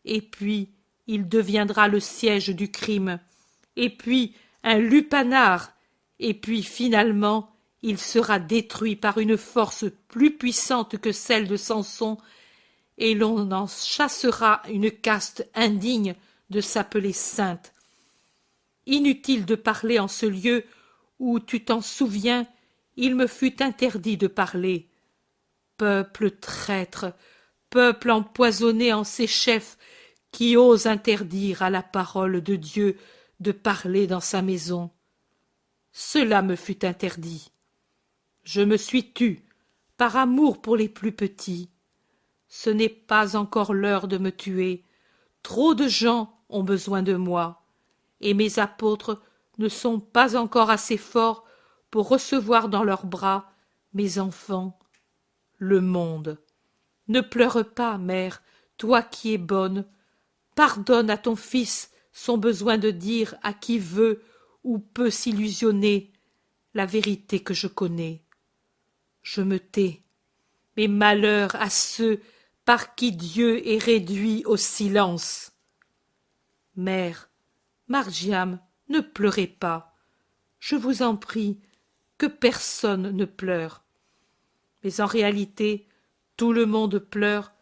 Et puis, il deviendra le siège du crime, et puis un lupanar, et puis finalement il sera détruit par une force plus puissante que celle de Samson, et l'on en chassera une caste indigne de s'appeler sainte. Inutile de parler en ce lieu où, tu t'en souviens, il me fut interdit de parler. Peuple traître, peuple empoisonné en ses chefs, qui ose interdire à la parole de Dieu de parler dans sa maison. Cela me fut interdit. Je me suis tu, par amour pour les plus petits. Ce n'est pas encore l'heure de me tuer. Trop de gens ont besoin de moi, et mes apôtres ne sont pas encore assez forts pour recevoir dans leurs bras mes enfants, le monde. Ne pleure pas, mère, toi qui es bonne. Pardonne à ton fils son besoin de dire à qui veut ou peut s'illusionner la vérité que je connais. Je me tais, mais malheur à ceux par qui Dieu est réduit au silence. Mère, Margiam, ne pleurez pas. Je vous en prie, que personne ne pleure. Mais en réalité, tout le monde pleure,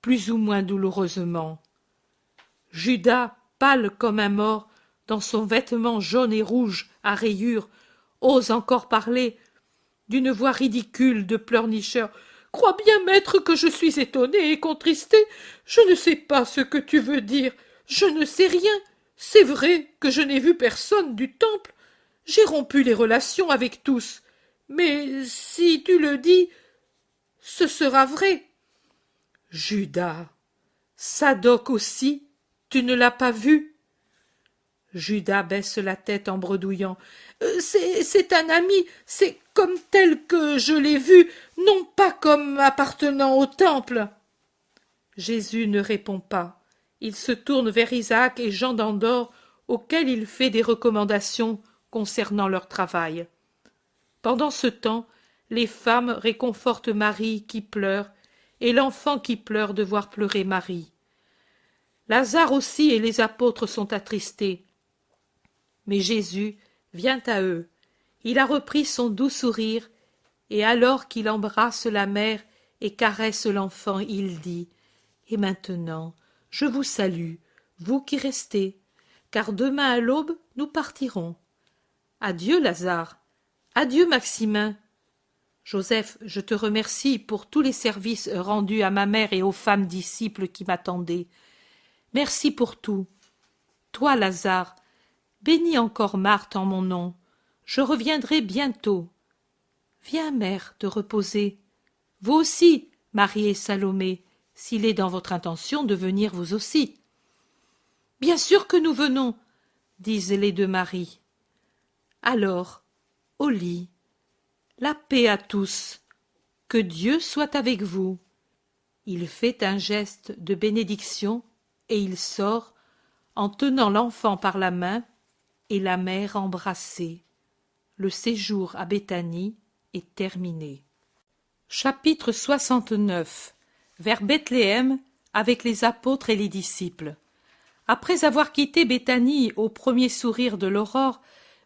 plus ou moins douloureusement. Judas, pâle comme un mort, dans son vêtement jaune et rouge à rayures, ose encore parler d'une voix ridicule de pleurnicheur. « Crois bien, maître, que je suis étonné et contristé. Je ne sais pas ce que tu veux dire. Je ne sais rien. C'est vrai que je n'ai vu personne du temple. J'ai rompu les relations avec tous. Mais si tu le dis, ce sera vrai. » Judas, Sadoc aussi, tu ne l'as pas vu? Judas baisse la tête en bredouillant. C'est un ami, c'est comme tel que je l'ai vu, non pas comme appartenant au temple. » Jésus ne répond pas. Il se tourne vers Isaac et Jean d'Andorre, auxquels il fait des recommandations concernant leur travail. Pendant ce temps, les femmes réconfortent Marie qui pleure, et l'enfant qui pleure de voir pleurer Marie. Lazare aussi et les apôtres sont attristés. Mais Jésus vient à eux. Il a repris son doux sourire, et alors qu'il embrasse la mère et caresse l'enfant, il dit « Et maintenant, je vous salue, vous qui restez, car demain à l'aube, nous partirons. Adieu, Lazare. Adieu, Maximin. Joseph, je te remercie pour tous les services rendus à ma mère et aux femmes disciples qui m'attendaient. Merci pour tout. Toi, Lazare, bénis encore Marthe en mon nom. Je reviendrai bientôt. Viens, mère, te reposer. Vous aussi, Marie et Salomé, s'il est dans votre intention de venir vous aussi. Bien sûr que nous venons, disent les deux Maries. Alors, au lit, la paix à tous. Que Dieu soit avec vous. Il fait un geste de bénédiction et il sort en tenant l'enfant par la main et la mère embrassée. Le séjour à Béthanie est terminé. Chapitre 69. Vers Bethléem avec les apôtres et les disciples. Après avoir quitté Béthanie au premier sourire de l'aurore,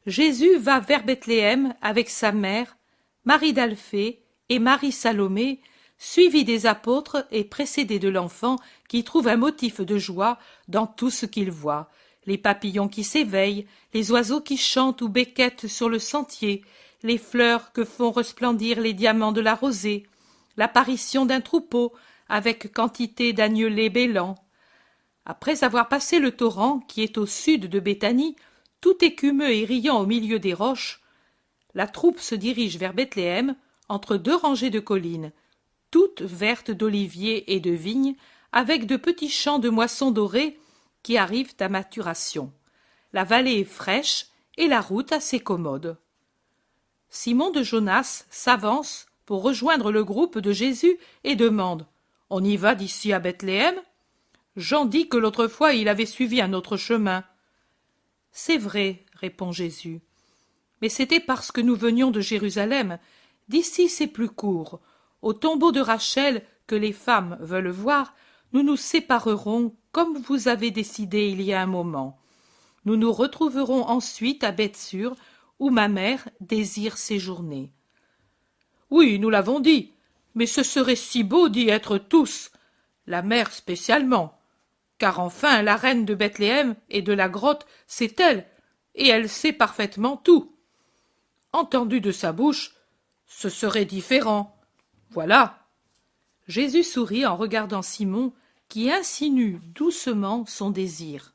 Jésus va vers Bethléem avec sa mère, Marie d'Alphée et Marie Salomé, suivi des apôtres et précédé de l'enfant qui trouve un motif de joie dans tout ce qu'il voit, les papillons qui s'éveillent, les oiseaux qui chantent ou becquettent sur le sentier, les fleurs que font resplendir les diamants de la rosée, l'apparition d'un troupeau avec quantité d'agnelés bêlants. Après avoir passé le torrent qui est au sud de Béthanie, tout écumeux et riant au milieu des roches, la troupe se dirige vers Bethléem, entre deux rangées de collines, toutes vertes d'oliviers et de vignes, avec de petits champs de moissons dorées qui arrivent à maturation. La vallée est fraîche et la route assez commode. Simon de Jonas s'avance pour rejoindre le groupe de Jésus et demande « On y va d'ici à Bethléem ?» Jean dit que l'autre fois il avait suivi un autre chemin. « C'est vrai, répond Jésus. Mais c'était parce que nous venions de Jérusalem. D'ici c'est plus court. Au tombeau de Rachel, que les femmes veulent voir, nous nous séparerons comme vous avez décidé il y a un moment. Nous nous retrouverons ensuite à Bethsur, où ma mère désire séjourner. » « Oui, nous l'avons dit, mais ce serait si beau d'y être tous, la mère spécialement, car enfin la reine de Bethléem et de la grotte, c'est elle, et elle sait parfaitement tout. Entendu de sa bouche, ce serait différent. Voilà. » Jésus sourit en regardant Simon, qui insinue doucement son désir.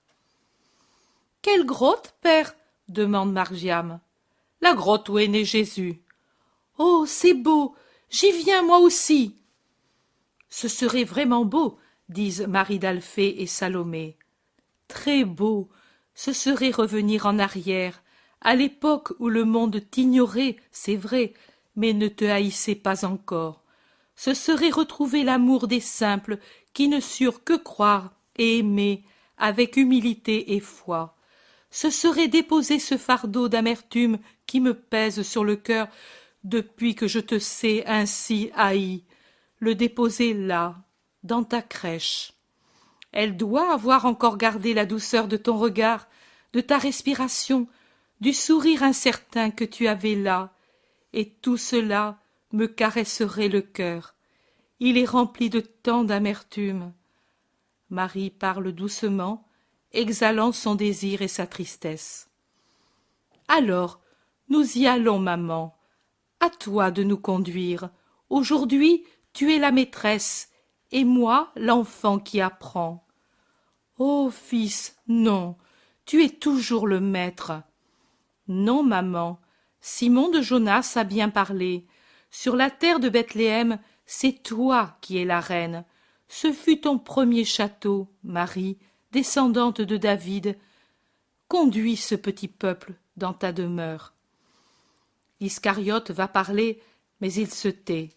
« Quelle grotte, père ?» demande Margiam. « La grotte où est né Jésus. »« Oh, c'est beau. J'y viens moi aussi. » « Ce serait vraiment beau, disent Marie d'Alphée et Salomé. Très beau. Ce serait revenir en arrière, à l'époque où le monde t'ignorait, c'est vrai, mais ne te haïssait pas encore. Ce serait retrouver l'amour des simples qui ne surent que croire et aimer avec humilité et foi. Ce serait déposer ce fardeau d'amertume qui me pèse sur le cœur depuis que je te sais ainsi haï, le déposer là, dans ta crèche. Elle doit avoir encore gardé la douceur de ton regard, de ta respiration, du sourire incertain que tu avais là, et tout cela me caresserait le cœur. Il est rempli de tant d'amertume. Marie parle doucement, exhalant son désir et sa tristesse. Alors, nous y allons, maman. À toi de nous conduire. Aujourd'hui, tu es la maîtresse, et moi l'enfant qui apprend. Oh, fils, non, tu es toujours le maître. Non, maman, Simon de Jonas a bien parlé. Sur la terre de Bethléem, c'est toi qui es la reine. Ce fut ton premier château, Marie, descendante de David. Conduis ce petit peuple dans ta demeure. Iscariote va parler, mais il se tait.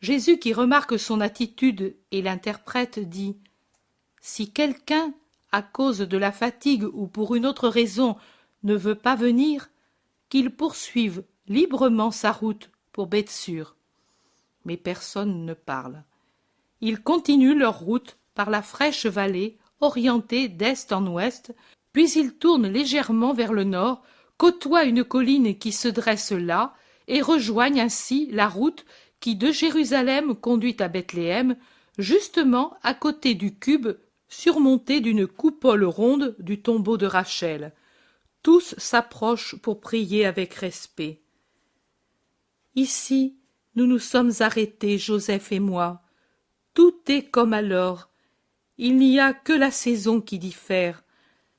Jésus, qui remarque son attitude et l'interprète, dit « Si quelqu'un, à cause de la fatigue ou pour une autre raison, ne veut pas venir, qu'il poursuive librement sa route pour Bethsur. » Mais personne ne parle. Ils continuent leur route par la fraîche vallée, orientée d'est en ouest, puis ils tournent légèrement vers le nord, côtoient une colline qui se dresse là, et rejoignent ainsi la route qui de Jérusalem conduit à Bethléem, justement à côté du cube surmonté d'une coupole ronde du tombeau de Rachel. Tous s'approchent pour prier avec respect. Ici, nous nous sommes arrêtés, Joseph et moi. Tout est comme alors. Il n'y a que la saison qui diffère.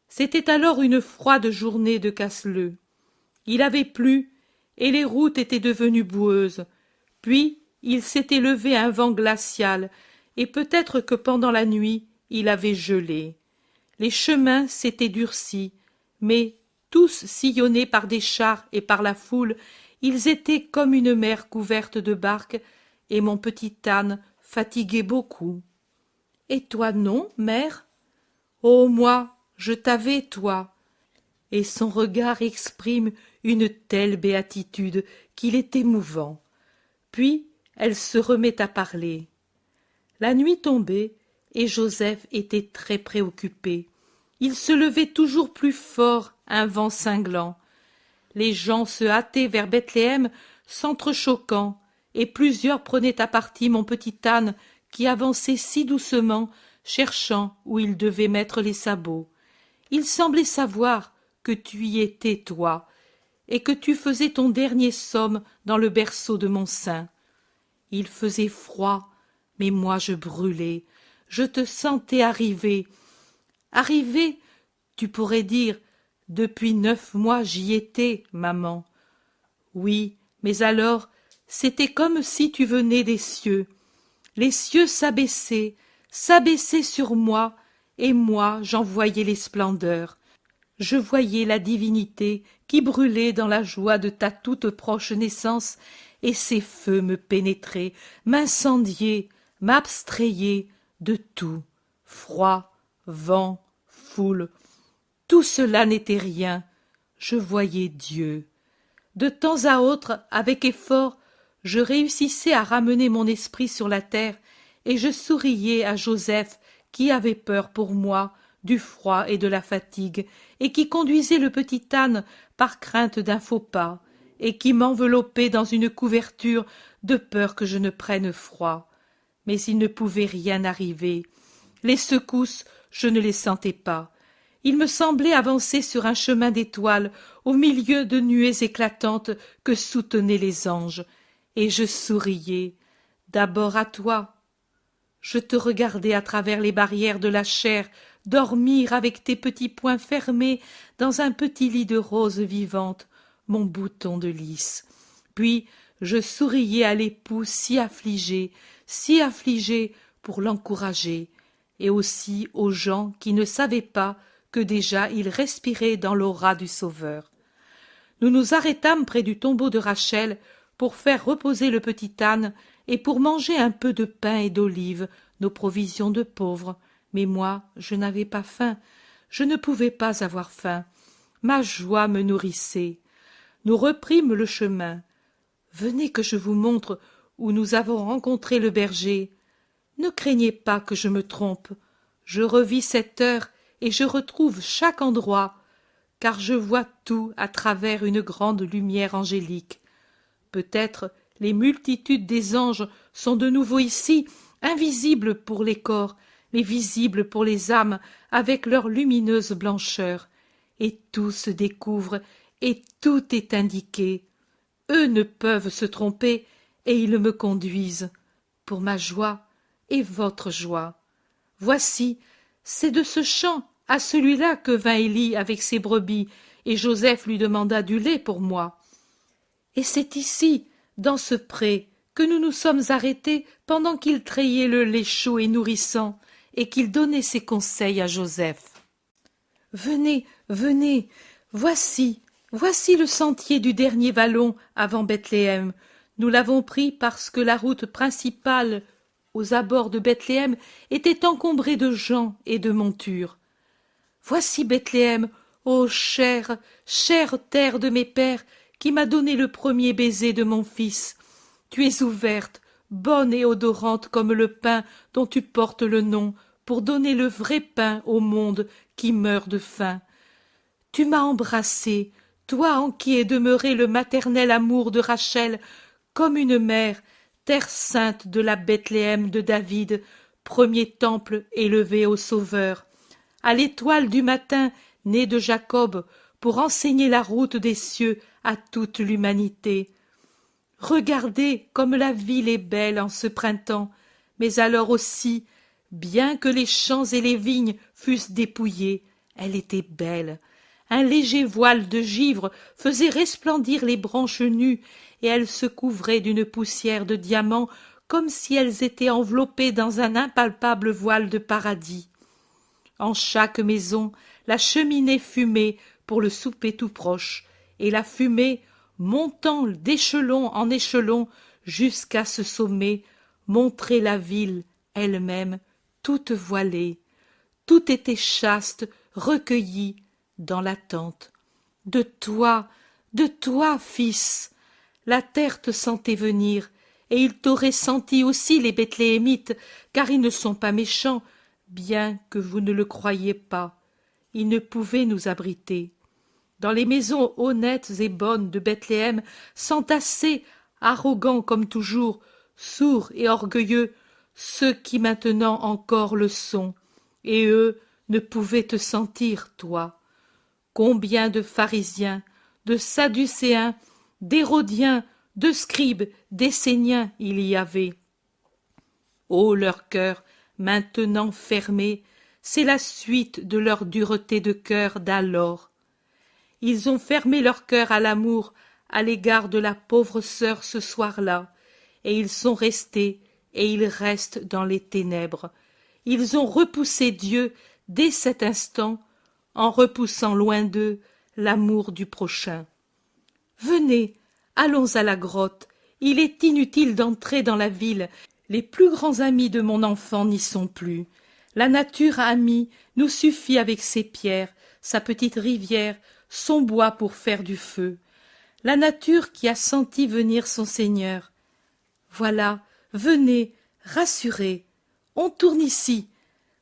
C'était alors une froide journée de Casseleu. Il avait plu, et les routes étaient devenues boueuses. Puis il s'était levé un vent glacial, et peut-être que pendant la nuit il avait gelé. Les chemins s'étaient durcis, mais, tous sillonnés par des chars et par la foule, ils étaient comme une mer couverte de barques, et mon petit âne fatiguait beaucoup. Et toi non, mère? Oh, moi, je t'avais, toi. Et son regard exprime une telle béatitude qu'il est émouvant. Puis elle se remet à parler. La nuit tombait, et Joseph était très préoccupé. Il se levait toujours plus fort un vent cinglant. Les gens se hâtaient vers Bethléem s'entrechoquant, et plusieurs prenaient à partie mon petit âne qui avançait si doucement, cherchant où il devait mettre les sabots. Il semblait savoir que tu y étais, toi, et que tu faisais ton dernier somme dans le berceau de mon sein. Il faisait froid, mais moi je brûlais, je te sentais arriver. Arriver, tu pourrais dire, depuis 9 mois j'y étais, maman. Oui, mais alors, c'était comme si tu venais des cieux. Les cieux s'abaissaient sur moi, et moi j'en voyais les splendeurs. Je voyais la divinité qui brûlait dans la joie de ta toute proche naissance, et ces feux me pénétraient, m'incendiaient, m'abstrayaient de tout. Froid, vent, foule, tout cela n'était rien. Je voyais Dieu. De temps à autre, avec effort, je réussissais à ramener mon esprit sur la terre, et je souriais à Joseph qui avait peur pour moi du froid et de la fatigue, et qui conduisait le petit âne par crainte d'un faux pas, et qui m'enveloppait dans une couverture de peur que je ne prenne froid. Mais il ne pouvait rien arriver. Les secousses, je ne les sentais pas. Il me semblait avancer sur un chemin d'étoiles au milieu de nuées éclatantes que soutenaient les anges, et je souriais, d'abord à toi. Je te regardais à travers les barrières de la chair dormir avec tes petits poings fermés dans un petit lit de roses vivantes, mon bouton de lys. Puis je souriais à l'époux si affligé pour l'encourager, et aussi aux gens qui ne savaient pas que déjà il respirait dans l'aura du Sauveur. Nous nous arrêtâmes près du tombeau de Rachel pour faire reposer le petit âne et pour manger un peu de pain et d'olives, nos provisions de pauvres. Mais moi, je n'avais pas faim, je ne pouvais pas avoir faim. Ma joie me nourrissait. Nous reprîmes le chemin. Venez que je vous montre où nous avons rencontré le berger. Ne craignez pas que je me trompe. Je revis cette heure et je retrouve chaque endroit, car je vois tout à travers une grande lumière angélique. Peut-être les multitudes des anges sont de nouveau ici, invisibles pour les corps, mais visibles pour les âmes avec leur lumineuse blancheur. Et tout se découvre, et tout est indiqué. Eux ne peuvent se tromper, et ils me conduisent, pour ma joie et votre joie. Voici, c'est de ce champ à celui-là que vint Élie avec ses brebis, et Joseph lui demanda du lait pour moi. Et c'est ici, dans ce pré, que nous nous sommes arrêtés pendant qu'il trayait le lait chaud et nourrissant, et qu'il donnait ses conseils à Joseph. Venez, venez, voici le sentier du dernier vallon avant Bethléem. Nous l'avons pris parce que la route principale aux abords de Bethléem était encombrée de gens et de montures. Voici Bethléem, ô chère, chère terre de mes pères, qui m'a donné le premier baiser de mon fils. Tu es ouverte, bonne et odorante comme le pain dont tu portes le nom, pour donner le vrai pain au monde qui meurt de faim. Tu m'as embrassée, toi en qui est demeuré le maternel amour de Rachel, comme une mère, terre sainte de la Bethléem de David, premier temple élevé au Sauveur. À l'étoile du matin, née de Jacob, pour enseigner la route des cieux à toute l'humanité. Regardez comme la ville est belle en ce printemps, mais alors aussi, bien que les champs et les vignes fussent dépouillés, elle était belle. Un léger voile de givre faisait resplendir les branches nues, et elles se couvraient d'une poussière de diamants comme si elles étaient enveloppées dans un impalpable voile de paradis. En chaque maison, la cheminée fumait pour le souper tout proche, et la fumée, montant d'échelon en échelon jusqu'à ce sommet, montrait la ville elle-même toute voilée. Tout était chaste, recueilli dans l'attente. De toi, fils, la terre te sentait venir, et il t'aurait senti aussi les Bethléemites, car ils ne sont pas méchants, bien que vous ne le croyiez pas. Ils ne pouvaient nous abriter. Dans les maisons honnêtes et bonnes de Bethléem s'entassaient, arrogants comme toujours, sourds et orgueilleux, ceux qui maintenant encore le sont, et eux ne pouvaient te sentir, toi. Combien de pharisiens, de sadducéens, d'hérodiens, de scribes, d'esséniens il y avait. Ô leur cœur, maintenant fermé, c'est la suite de leur dureté de cœur d'alors. Ils ont fermé leur cœur à l'amour à l'égard de la pauvre sœur ce soir-là, et ils sont restés, et ils restent dans les ténèbres. Ils ont repoussé Dieu dès cet instant, en repoussant loin d'eux l'amour du prochain. Venez, allons à la grotte, il est inutile d'entrer dans la ville, les plus grands amis de mon enfant n'y sont plus. La nature amie nous suffit avec ses pierres, sa petite rivière, son bois pour faire du feu. La nature qui a senti venir son Seigneur. Voilà, venez, rassurez, on tourne ici.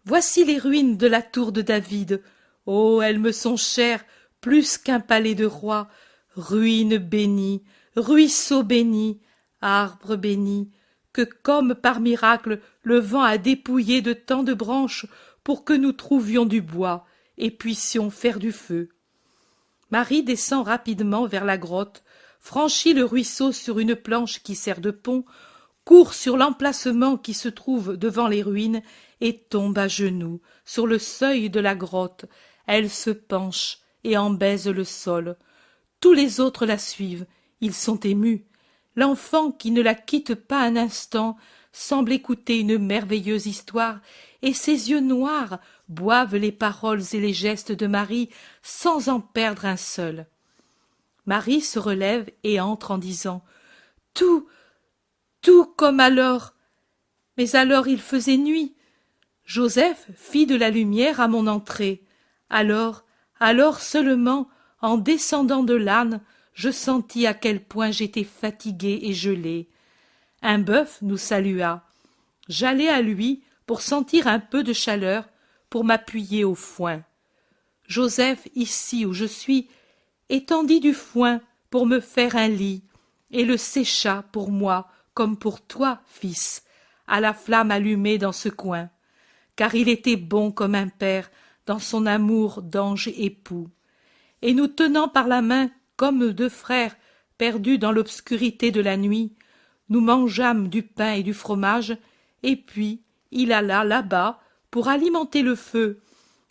Voici les ruines de la tour de David. Oh, elles me sont chères plus qu'un palais de roi. Ruines bénies, ruisseaux bénis, arbres bénis, que comme par miracle le vent a dépouillé de tant de branches pour que nous trouvions du bois et puissions faire du feu. Marie descend rapidement vers la grotte, franchit le ruisseau sur une planche qui sert de pont, court sur l'emplacement qui se trouve devant les ruines et tombe à genoux sur le seuil de la grotte. Elle se penche et en baise le sol. Tous les autres la suivent, ils sont émus. L'enfant, qui ne la quitte pas un instant, semble écouter une merveilleuse histoire, et ses yeux noirs boivent les paroles et les gestes de Marie sans en perdre un seul. Marie se relève et entre en disant « Tout comme alors. Mais alors il faisait nuit. Joseph fit de la lumière à mon entrée. Alors seulement, en descendant de l'âne, je sentis à quel point j'étais fatiguée et gelée. Un bœuf nous salua. J'allai à lui pour sentir un peu de chaleur, pour m'appuyer au foin. Joseph, ici où je suis, étendit du foin pour me faire un lit, et le sécha pour moi, comme pour toi, fils, à la flamme allumée dans ce coin, car il était bon comme un père dans son amour d'ange époux. Et nous tenant par la main comme deux frères perdus dans l'obscurité de la nuit, nous mangeâmes du pain et du fromage, et puis il alla là-bas pour alimenter le feu,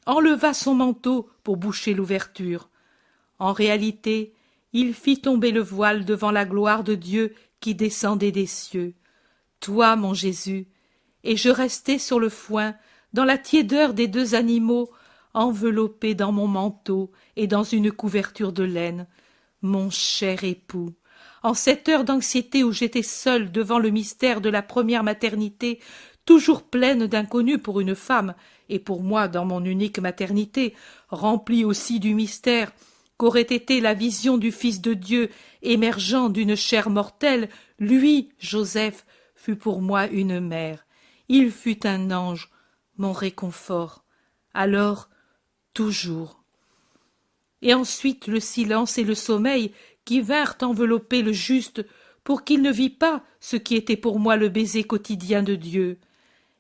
enleva son manteau pour boucher l'ouverture. En réalité, il fit tomber le voile devant la gloire de Dieu qui descendait des cieux. Toi, mon Jésus, et je restai sur le foin, dans la tiédeur des deux animaux, enveloppé dans mon manteau et dans une couverture de laine, mon cher époux. En cette heure d'anxiété où j'étais seule devant le mystère de la première maternité, toujours pleine d'inconnus pour une femme, et pour moi dans mon unique maternité, remplie aussi du mystère qu'aurait été la vision du Fils de Dieu émergeant d'une chair mortelle, lui, Joseph, fut pour moi une mère. Il fut un ange, mon réconfort. Alors, toujours. Et ensuite le silence et le sommeil qui vinrent envelopper le juste pour qu'il ne vît pas ce qui était pour moi le baiser quotidien de Dieu.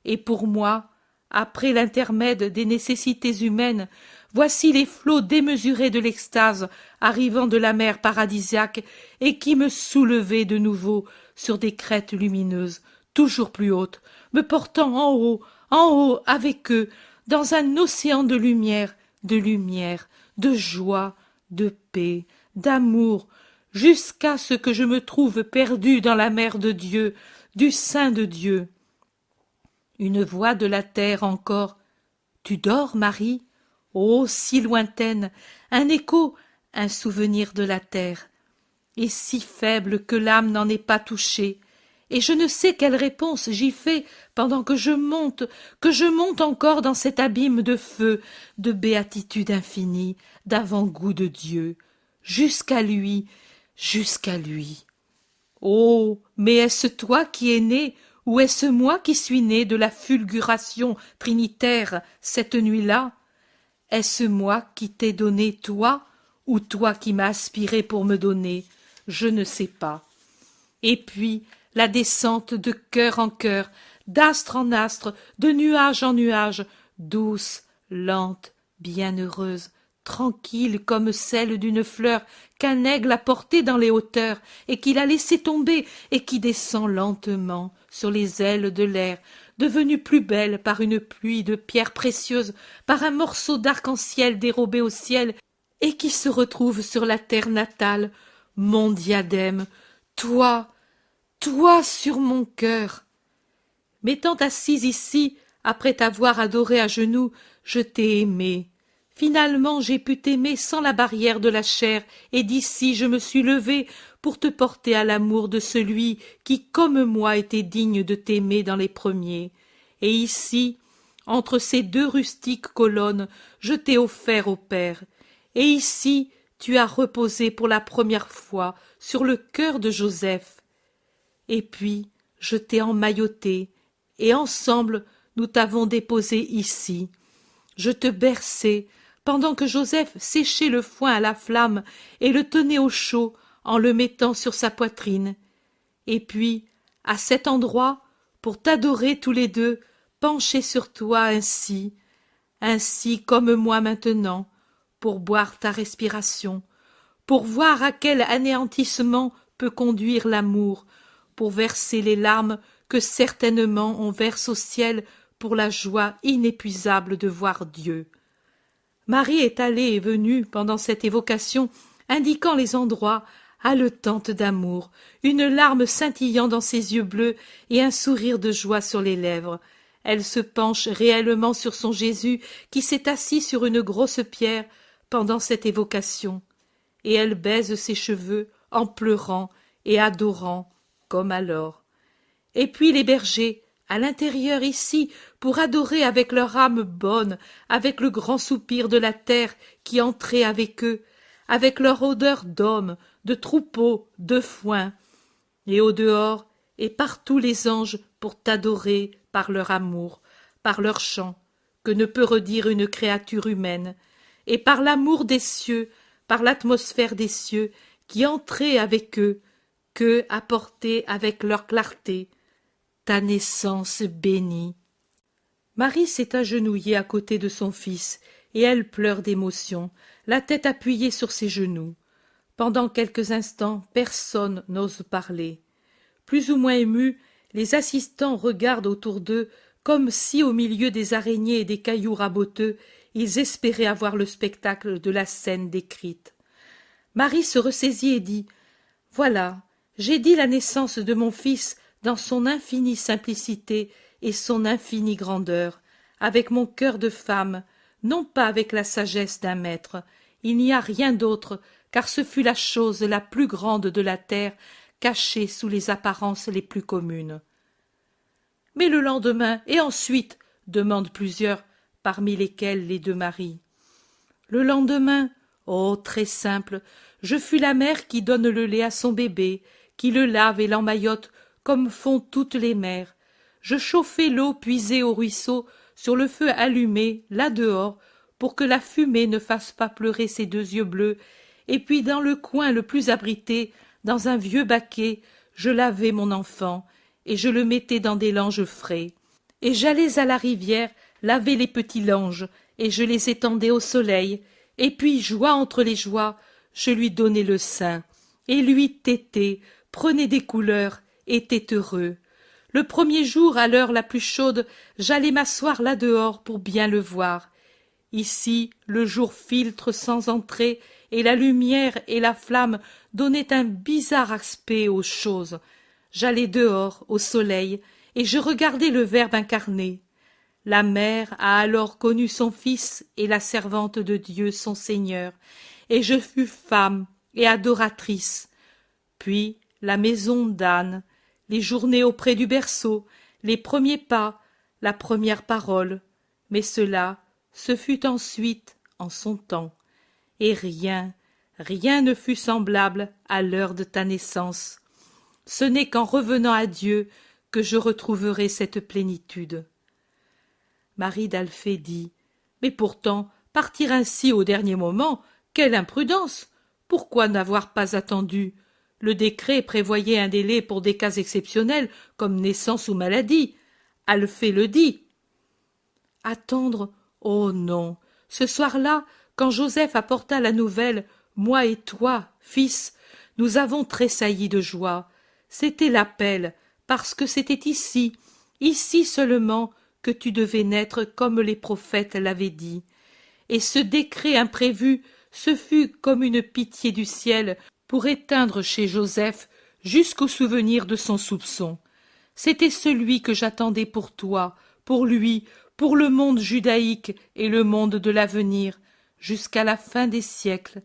Et pour moi, après l'intermède des nécessités humaines, voici les flots démesurés de l'extase arrivant de la mer paradisiaque et qui me soulevaient de nouveau sur des crêtes lumineuses, toujours plus hautes, me portant en haut avec eux, dans un océan de lumière, de joie, de paix, d'amour, jusqu'à ce que je me trouve perdu dans la mer de Dieu, du sein de Dieu. Une voix de la terre encore. Tu dors, Marie? Oh, si lointaine, un écho, un souvenir de la terre, et si faible que l'âme n'en est pas touchée, et je ne sais quelle réponse j'y fais pendant que je monte encore dans cet abîme de feu, de béatitude infinie, d'avant-goût de Dieu, jusqu'à lui. Oh, mais est-ce toi qui es né, ou est-ce moi qui suis né de la fulguration trinitaire cette nuit-là? Est-ce moi qui t'ai donné toi, ou toi qui m'as aspiré pour me donner? Je ne sais pas. Et puis, la descente de cœur en cœur, d'astre en astre, de nuage en nuage, douce, lente, bienheureuse, tranquille comme celle d'une fleur qu'un aigle a portée dans les hauteurs et qu'il a laissé tomber et qui descend lentement sur les ailes de l'air, devenue plus belle par une pluie de pierres précieuses, par un morceau d'arc-en-ciel dérobé au ciel, et qui se retrouve sur la terre natale, mon diadème, toi sur mon cœur. M'étant assise ici, après t'avoir adoré à genoux, je t'ai aimé. Finalement, j'ai pu t'aimer sans la barrière de la chair, et d'ici je me suis levée pour te porter à l'amour de celui qui, comme moi, était digne de t'aimer dans les premiers. Et ici, entre ces deux rustiques colonnes, je t'ai offert au Père. Et ici, tu as reposé pour la première fois sur le cœur de Joseph. Et puis, je t'ai emmailloté, et ensemble, nous t'avons déposé ici. Je te berçai, pendant que Joseph séchait le foin à la flamme et le tenait au chaud en le mettant sur sa poitrine. Et puis, à cet endroit, pour t'adorer tous les deux, penchés sur toi ainsi comme moi maintenant, pour boire ta respiration, pour voir à quel anéantissement peut conduire l'amour, pour verser les larmes que certainement on verse au ciel pour la joie inépuisable de voir Dieu. Marie est allée et venue pendant cette évocation, indiquant les endroits, haletante d'amour, une larme scintillant dans ses yeux bleus et un sourire de joie sur les lèvres. Elle se penche réellement sur son Jésus qui s'est assis sur une grosse pierre pendant cette évocation, et elle baise ses cheveux en pleurant et adorant, comme alors. Et puis les bergers, à l'intérieur ici, pour adorer avec leur âme bonne, avec le grand soupir de la terre qui entrait avec eux, avec leur odeur d'hommes, de troupeaux, de foin, et au dehors, et partout les anges pour t'adorer par leur amour, par leur chant, que ne peut redire une créature humaine, et par l'amour des cieux, par l'atmosphère des cieux qui entrait avec eux, qu'eux apportaient avec leur clarté ta naissance bénie. Marie s'est agenouillée à côté de son fils, et elle pleure d'émotion, la tête appuyée sur ses genoux. Pendant quelques instants, personne n'ose parler. Plus ou moins émus, les assistants regardent autour d'eux comme si, au milieu des araignées et des cailloux raboteux, ils espéraient avoir le spectacle de la scène décrite. Marie se ressaisit et dit « Voilà, j'ai dit la naissance de mon fils dans son infinie simplicité et son infinie grandeur, avec mon cœur de femme, non pas avec la sagesse d'un maître. Il n'y a rien d'autre, car ce fut la chose la plus grande de la terre, cachée sous les apparences les plus communes. » Mais le lendemain, et ensuite, demandent plusieurs, parmi lesquels les deux maris. Le lendemain, oh, très simple, je fus la mère qui donne le lait à son bébé, qui le lave et l'emmaillote comme font toutes les mères. Je chauffai l'eau puisée au ruisseau sur le feu allumé, là dehors, pour que la fumée ne fasse pas pleurer ses deux yeux bleus, et puis dans le coin le plus abrité, dans un vieux baquet, je lavai mon enfant, et je le mettais dans des langes frais. Et j'allais à la rivière laver les petits langes, et je les étendais au soleil, et puis, joie entre les joies, je lui donnais le sein, et lui tétait, prenait des couleurs, était heureux. Le premier jour, à l'heure la plus chaude, j'allais m'asseoir là dehors pour bien le voir. Ici, le jour filtre sans entrer, et la lumière et la flamme donnaient un bizarre aspect aux choses. J'allais dehors, au soleil, et je regardais le Verbe incarné. La mère a alors connu son Fils et la servante de Dieu son Seigneur, et je fus femme et adoratrice. Puis la maison d'Anne, les journées auprès du berceau, les premiers pas, la première parole, mais cela, ce fut ensuite en son temps, et rien ne fut semblable à l'heure de ta naissance. Ce n'est qu'en revenant à Dieu que je retrouverai cette plénitude. Marie d'Alphée dit « Mais pourtant, partir ainsi au dernier moment, quelle imprudence! Pourquoi n'avoir pas attendu? Le décret prévoyait un délai pour des cas exceptionnels, comme naissance ou maladie. Alphée le dit. » Attendre? Oh non! Ce soir-là, quand Joseph apporta la nouvelle, moi et toi, fils, nous avons tressailli de joie. C'était l'appel, parce que c'était ici seulement, que tu devais naître comme les prophètes l'avaient dit. Et ce décret imprévu, ce fut comme une pitié du ciel pour éteindre chez Joseph jusqu'au souvenir de son soupçon. C'était celui que j'attendais pour toi, pour lui, pour le monde judaïque et le monde de l'avenir, jusqu'à la fin des siècles.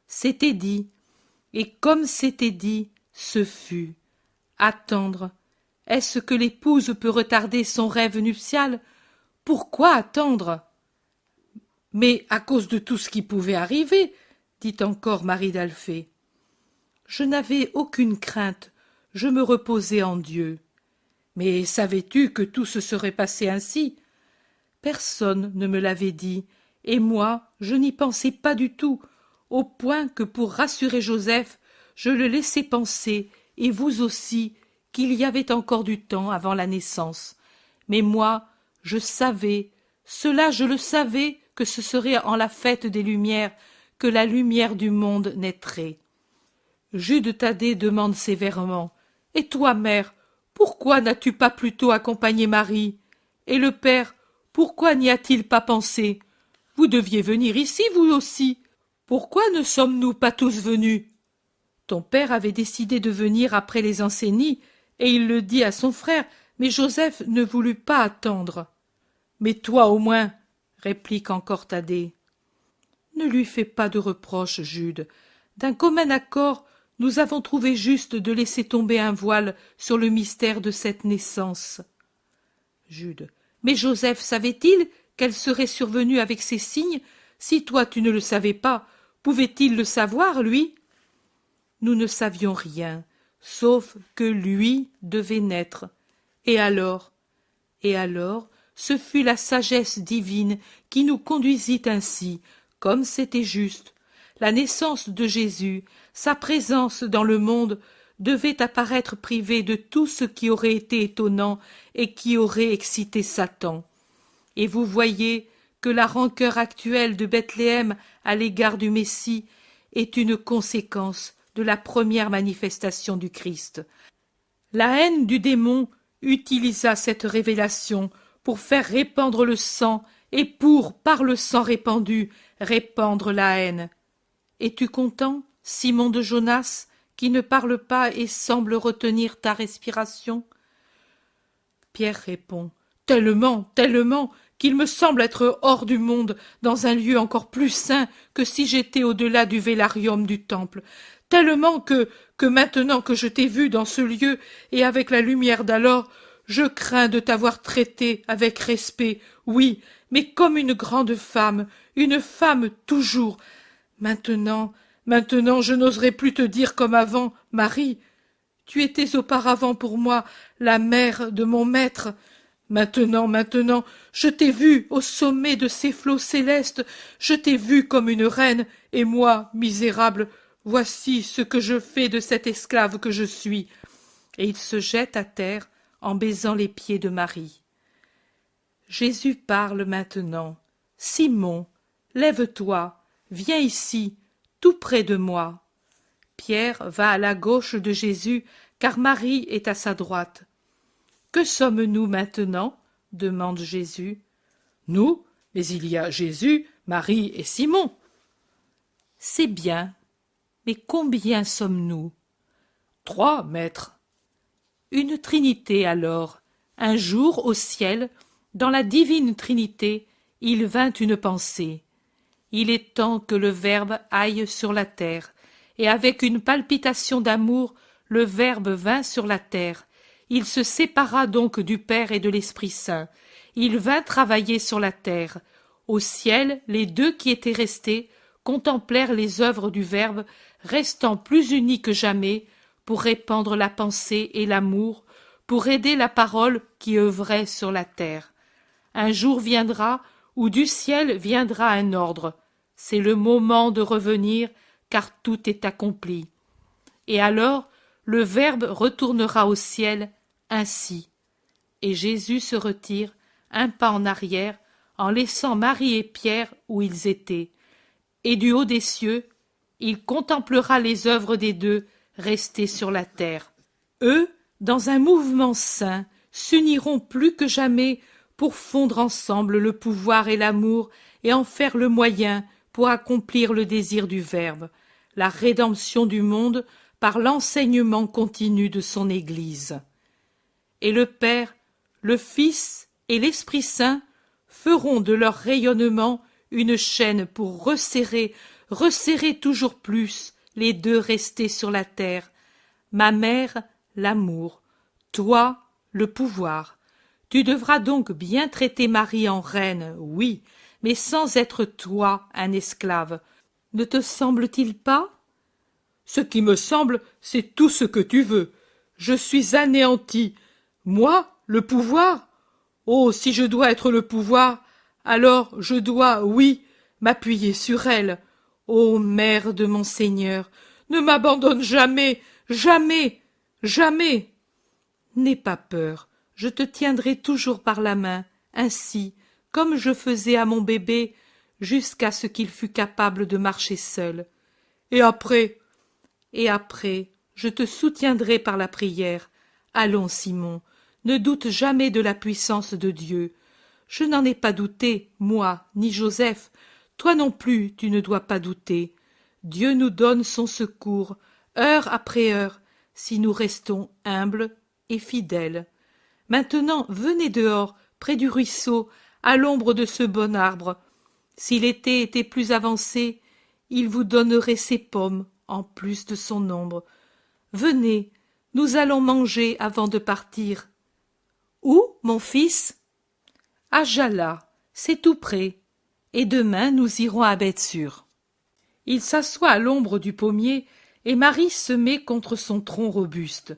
C'était dit, et comme c'était dit, ce fut. Attendre. Est-ce que l'épouse peut retarder son rêve nuptial? Pourquoi attendre? Mais à cause de tout ce qui pouvait arriver, dit encore Marie d'Alphée. Je n'avais aucune crainte, je me reposais en Dieu. Mais savais-tu que tout se serait passé ainsi? Personne ne me l'avait dit, et moi, je n'y pensais pas du tout, au point que pour rassurer Joseph, je le laissais penser, et vous aussi, qu'il y avait encore du temps avant la naissance. Mais moi, je savais, cela je le savais, que ce serait en la fête des Lumières que la lumière du monde naîtrait. Jude Thaddée demande sévèrement: « Et toi, mère, pourquoi n'as-tu pas plutôt accompagné Marie? Et le père, pourquoi n'y a-t-il pas pensé? Vous deviez venir ici, vous aussi. Pourquoi ne sommes-nous pas tous venus? » Ton père avait décidé de venir après les enseignies, et il le dit à son frère, mais Joseph ne voulut pas attendre. « Mais toi au moins, » réplique encore Thaddée. Ne lui fais pas de reproches, Jude. D'un commun accord, nous avons trouvé juste de laisser tomber un voile sur le mystère de cette naissance. Jude. Mais Joseph savait-il qu'elle serait survenue avec ces signes? Si toi tu ne le savais pas, pouvait-il le savoir, lui? Nous ne savions rien, sauf que lui devait naître. Et alors, ce fut la sagesse divine qui nous conduisit ainsi, comme c'était juste. La naissance de Jésus, sa présence dans le monde, devait apparaître privée de tout ce qui aurait été étonnant et qui aurait excité Satan. Et vous voyez que la rancœur actuelle de Bethléem à l'égard du Messie est une conséquence de la première manifestation du Christ. La haine du démon utilisa cette révélation pour faire répandre le sang et pour, par le sang répandu, répandre la haine. Es-tu content, Simon de Jonas, qui ne parle pas et semble retenir ta respiration? Pierre répond: Tellement, tellement, qu'il me semble être hors du monde, dans un lieu encore plus saint que si j'étais au-delà du vélarium du temple. Tellement que maintenant que je t'ai vu dans ce lieu et avec la lumière d'alors, je crains de t'avoir traité avec respect, oui, mais comme une grande femme, une femme toujours. Maintenant, je n'oserais plus te dire comme avant, Marie. Tu étais auparavant pour moi la mère de mon maître. Maintenant, je t'ai vue au sommet de ces flots célestes, je t'ai vue comme une reine, et moi, misérable, voici ce que je fais de cette esclave que je suis. Et il se jette à terre en baisant les pieds de Marie. Jésus parle maintenant. Simon, lève-toi, viens ici, tout près de moi. Pierre va à la gauche de Jésus, car Marie est à sa droite. Que sommes-nous maintenant? Demande Jésus. Nous? Mais il y a Jésus, Marie et Simon. C'est bien. Mais combien sommes-nous? 3, maître. Une trinité alors. Un jour, au ciel, dans la divine Trinité, il vint une pensée. Il est temps que le Verbe aille sur la terre, et avec une palpitation d'amour, le Verbe vint sur la terre. Il se sépara donc du Père et de l'Esprit Saint. Il vint travailler sur la terre. Au ciel, les deux qui étaient restés contemplèrent les œuvres du Verbe, restant plus unis que jamais, pour répandre la pensée et l'amour, pour aider la parole qui œuvrait sur la terre. Un jour viendra où du ciel viendra un ordre. C'est le moment de revenir, car tout est accompli. Et alors, le Verbe retournera au ciel ainsi. Et Jésus se retire, un pas en arrière, en laissant Marie et Pierre où ils étaient. Et du haut des cieux, il contemplera les œuvres des deux restés sur la terre. Eux, dans un mouvement saint, s'uniront plus que jamais pour fondre ensemble le pouvoir et l'amour et en faire le moyen pour accomplir le désir du Verbe, la rédemption du monde par l'enseignement continu de son Église. Et le Père, le Fils et l'Esprit Saint feront de leur rayonnement une chaîne pour resserrer toujours plus les deux restés sur la terre. Ma mère, l'amour, toi, le pouvoir. Tu devras donc bien traiter Marie en reine, oui, mais sans être toi un esclave. Ne te semble-t-il pas? Ce qui me semble, c'est tout ce que tu veux. Je suis anéanti. Moi, le pouvoir? Oh, si je dois être le pouvoir, alors je dois, oui, m'appuyer sur elle. Ô mère de mon Seigneur, ne m'abandonne jamais, jamais, jamais. N'aie pas peur, je te tiendrai toujours par la main, ainsi, comme je faisais à mon bébé, jusqu'à ce qu'il fût capable de marcher seul. Et après? Et après, je te soutiendrai par la prière. Allons, Simon, ne doute jamais de la puissance de Dieu. Je n'en ai pas douté, moi, ni Joseph. Toi non plus, tu ne dois pas douter. Dieu nous donne son secours, heure après heure, si nous restons humbles et fidèles. Maintenant, venez dehors, près du ruisseau, à l'ombre de ce bon arbre. Si l'été était plus avancé, il vous donnerait ses pommes, en plus de son ombre. Venez, nous allons manger avant de partir. Où, mon fils? À Jala, c'est tout près, et demain nous irons à Bethsur. Il s'assoit à l'ombre du pommier, et Marie se met contre son tronc robuste.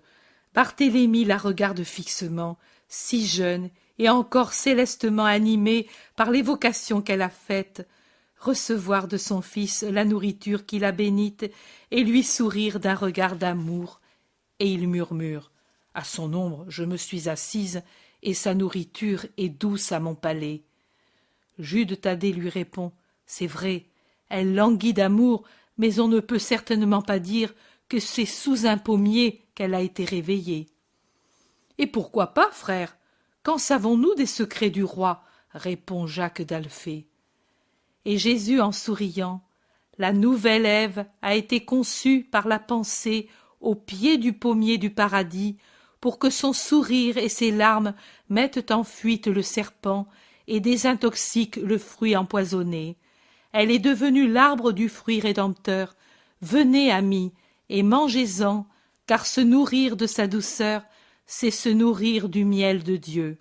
Barthélemy la regarde fixement, si jeune et encore célestement animée par l'évocation qu'elle a faite, recevoir de son fils la nourriture qu'il a bénite et lui sourire d'un regard d'amour. Et il murmure: à son ombre je me suis assise, et sa nourriture est douce à mon palais. Jude Thaddée lui répond: c'est vrai, elle languit d'amour, mais on ne peut certainement pas dire que c'est sous un pommier qu'elle a été réveillée. Et pourquoi pas, frère? Qu'en savons-nous des secrets du roi? Répond Jacques d'Alphée. Et Jésus, en souriant: la nouvelle Ève a été conçue par la pensée au pied du pommier du paradis, pour que son sourire et ses larmes mettent en fuite le serpent et désintoxiquent le fruit empoisonné. Elle est devenue l'arbre du fruit rédempteur. Venez, amis, et mangez-en, car se nourrir de sa douceur, c'est se nourrir du miel de Dieu.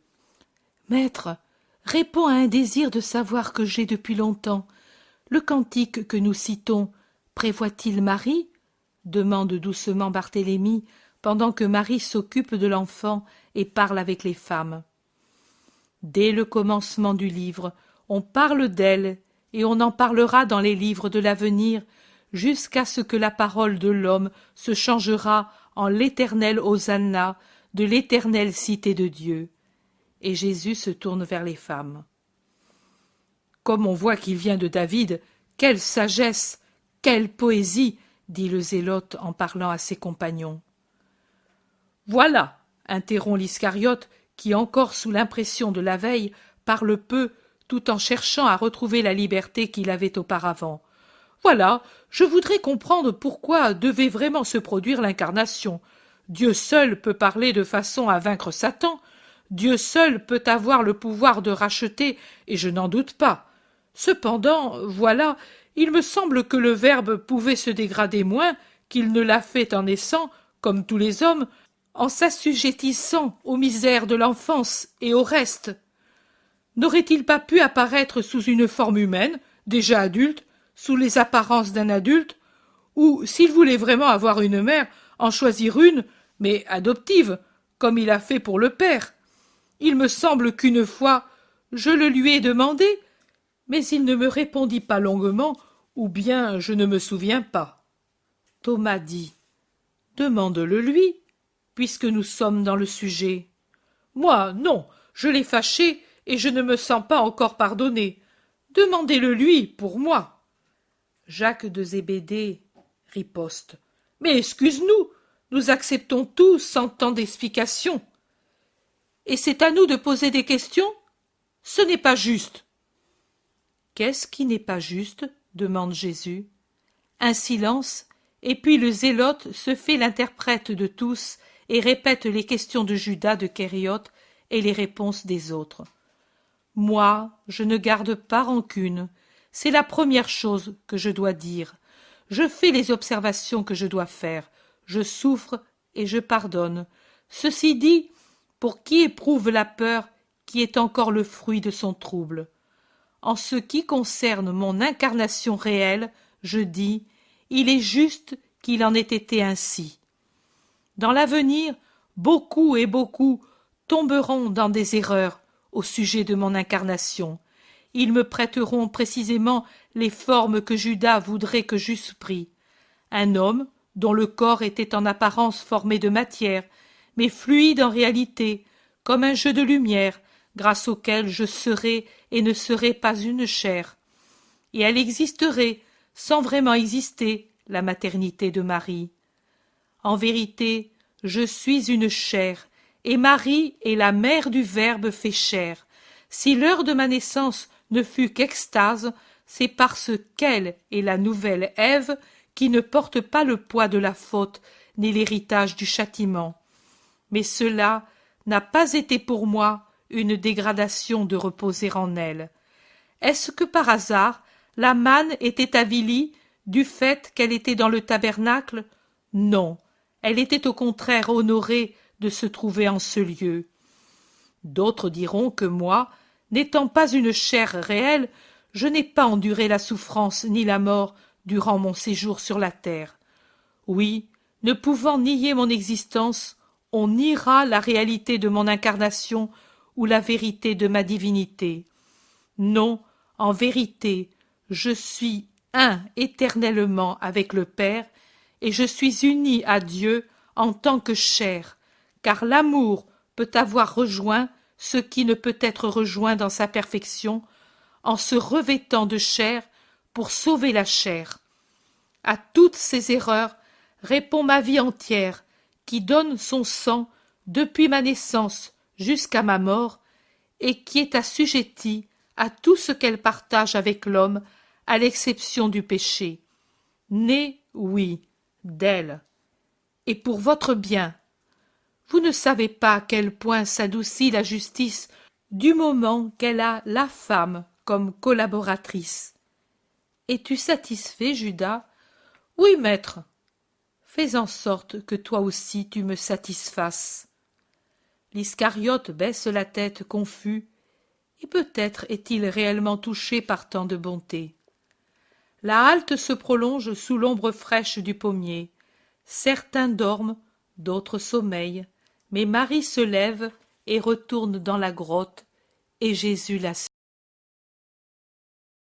Maître, réponds à un désir de savoir que j'ai depuis longtemps. Le cantique que nous citons prévoit-il Marie? Demande doucement Barthélemy, pendant que Marie s'occupe de l'enfant et parle avec les femmes. Dès le commencement du livre, on parle d'elle, et on en parlera dans les livres de l'avenir, jusqu'à ce que la parole de l'homme se changera en l'éternel Hosanna de l'éternelle cité de Dieu. Et Jésus se tourne vers les femmes. Comme on voit qu'il vient de David, quelle sagesse, quelle poésie, dit le zélote en parlant à ses compagnons. Voilà, interrompt l'Iscariote, qui, encore sous l'impression de la veille, parle peu, tout en cherchant à retrouver la liberté qu'il avait auparavant. Voilà, je voudrais comprendre pourquoi devait vraiment se produire l'incarnation. Dieu seul peut parler de façon à vaincre Satan. Dieu seul peut avoir le pouvoir de racheter, et je n'en doute pas. Cependant, voilà, il me semble que le Verbe pouvait se dégrader moins qu'il ne l'a fait en naissant, comme tous les hommes, en s'assujettissant aux misères de l'enfance et au reste. N'aurait-il pas pu apparaître sous une forme humaine, déjà adulte, sous les apparences d'un adulte, ou, s'il voulait vraiment avoir une mère, en choisir une, mais adoptive, comme il a fait pour le père? Il me semble qu'une fois, je le lui ai demandé, mais il ne me répondit pas longuement, ou bien je ne me souviens pas. Thomas dit: demande-le lui, puisque nous sommes dans le sujet. Moi, non, je l'ai fâché, et je ne me sens pas encore pardonné. Demandez-le lui, pour moi. Jacques de Zébédée riposte: mais excuse-nous, nous acceptons tout sans tant d'explications. Et c'est à nous de poser des questions? Ce n'est pas juste. Qu'est-ce qui n'est pas juste? Demande Jésus. Un silence, et puis le zélote se fait l'interprète de tous et répète les questions de Judas de Kériote et les réponses des autres. Moi, je ne garde pas rancune. C'est la première chose que je dois dire. Je fais les observations que je dois faire. Je souffre et je pardonne. Ceci dit, pour qui éprouve la peur qui est encore le fruit de son trouble. En ce qui concerne mon incarnation réelle, je dis, il est juste qu'il en ait été ainsi. Dans l'avenir, beaucoup et beaucoup, tomberont dans des erreurs au sujet de mon incarnation. Ils me prêteront précisément les formes que Judas voudrait que j'eusse pris. Un homme dont le corps était en apparence formé de matière, mais fluide en réalité, comme un jeu de lumière, grâce auquel je serais et ne serais pas une chair. Et elle existerait, sans vraiment exister, la maternité de Marie. En vérité, je suis une chair, et Marie est la mère du Verbe fait chair. Si l'heure de ma naissance ne fut qu'extase, c'est parce qu'elle est la nouvelle Ève qui ne porte pas le poids de la faute ni l'héritage du châtiment. Mais cela n'a pas été pour moi une dégradation de reposer en elle. Est-ce que par hasard la manne était avilie du fait qu'elle était dans le tabernacle? Non, elle était au contraire honorée de se trouver en ce lieu. D'autres diront que moi, n'étant pas une chair réelle, je n'ai pas enduré la souffrance ni la mort durant mon séjour sur la terre. Oui, ne pouvant nier mon existence, on niera la réalité de mon incarnation ou la vérité de ma divinité. Non, en vérité, je suis un éternellement avec le Père, et je suis uni à Dieu en tant que chair, car l'amour peut avoir rejoint ce qui ne peut être rejoint dans sa perfection, en se revêtant de chair pour sauver la chair. À toutes ces erreurs répond ma vie entière, qui donne son sang depuis ma naissance jusqu'à ma mort, et qui est assujettie à tout ce qu'elle partage avec l'homme, à l'exception du péché. Né, oui, d'elle. Et pour votre bien. Vous ne savez pas à quel point s'adoucit la justice du moment qu'elle a la femme comme collaboratrice. Es-tu satisfait, Judas? Oui, maître. Fais en sorte que toi aussi tu me satisfasses. L'Iscariote baisse la tête confus, et peut-être est-il réellement touché par tant de bonté. La halte se prolonge sous l'ombre fraîche du pommier. Certains dorment, d'autres sommeillent, mais Marie se lève et retourne dans la grotte, et Jésus la suit.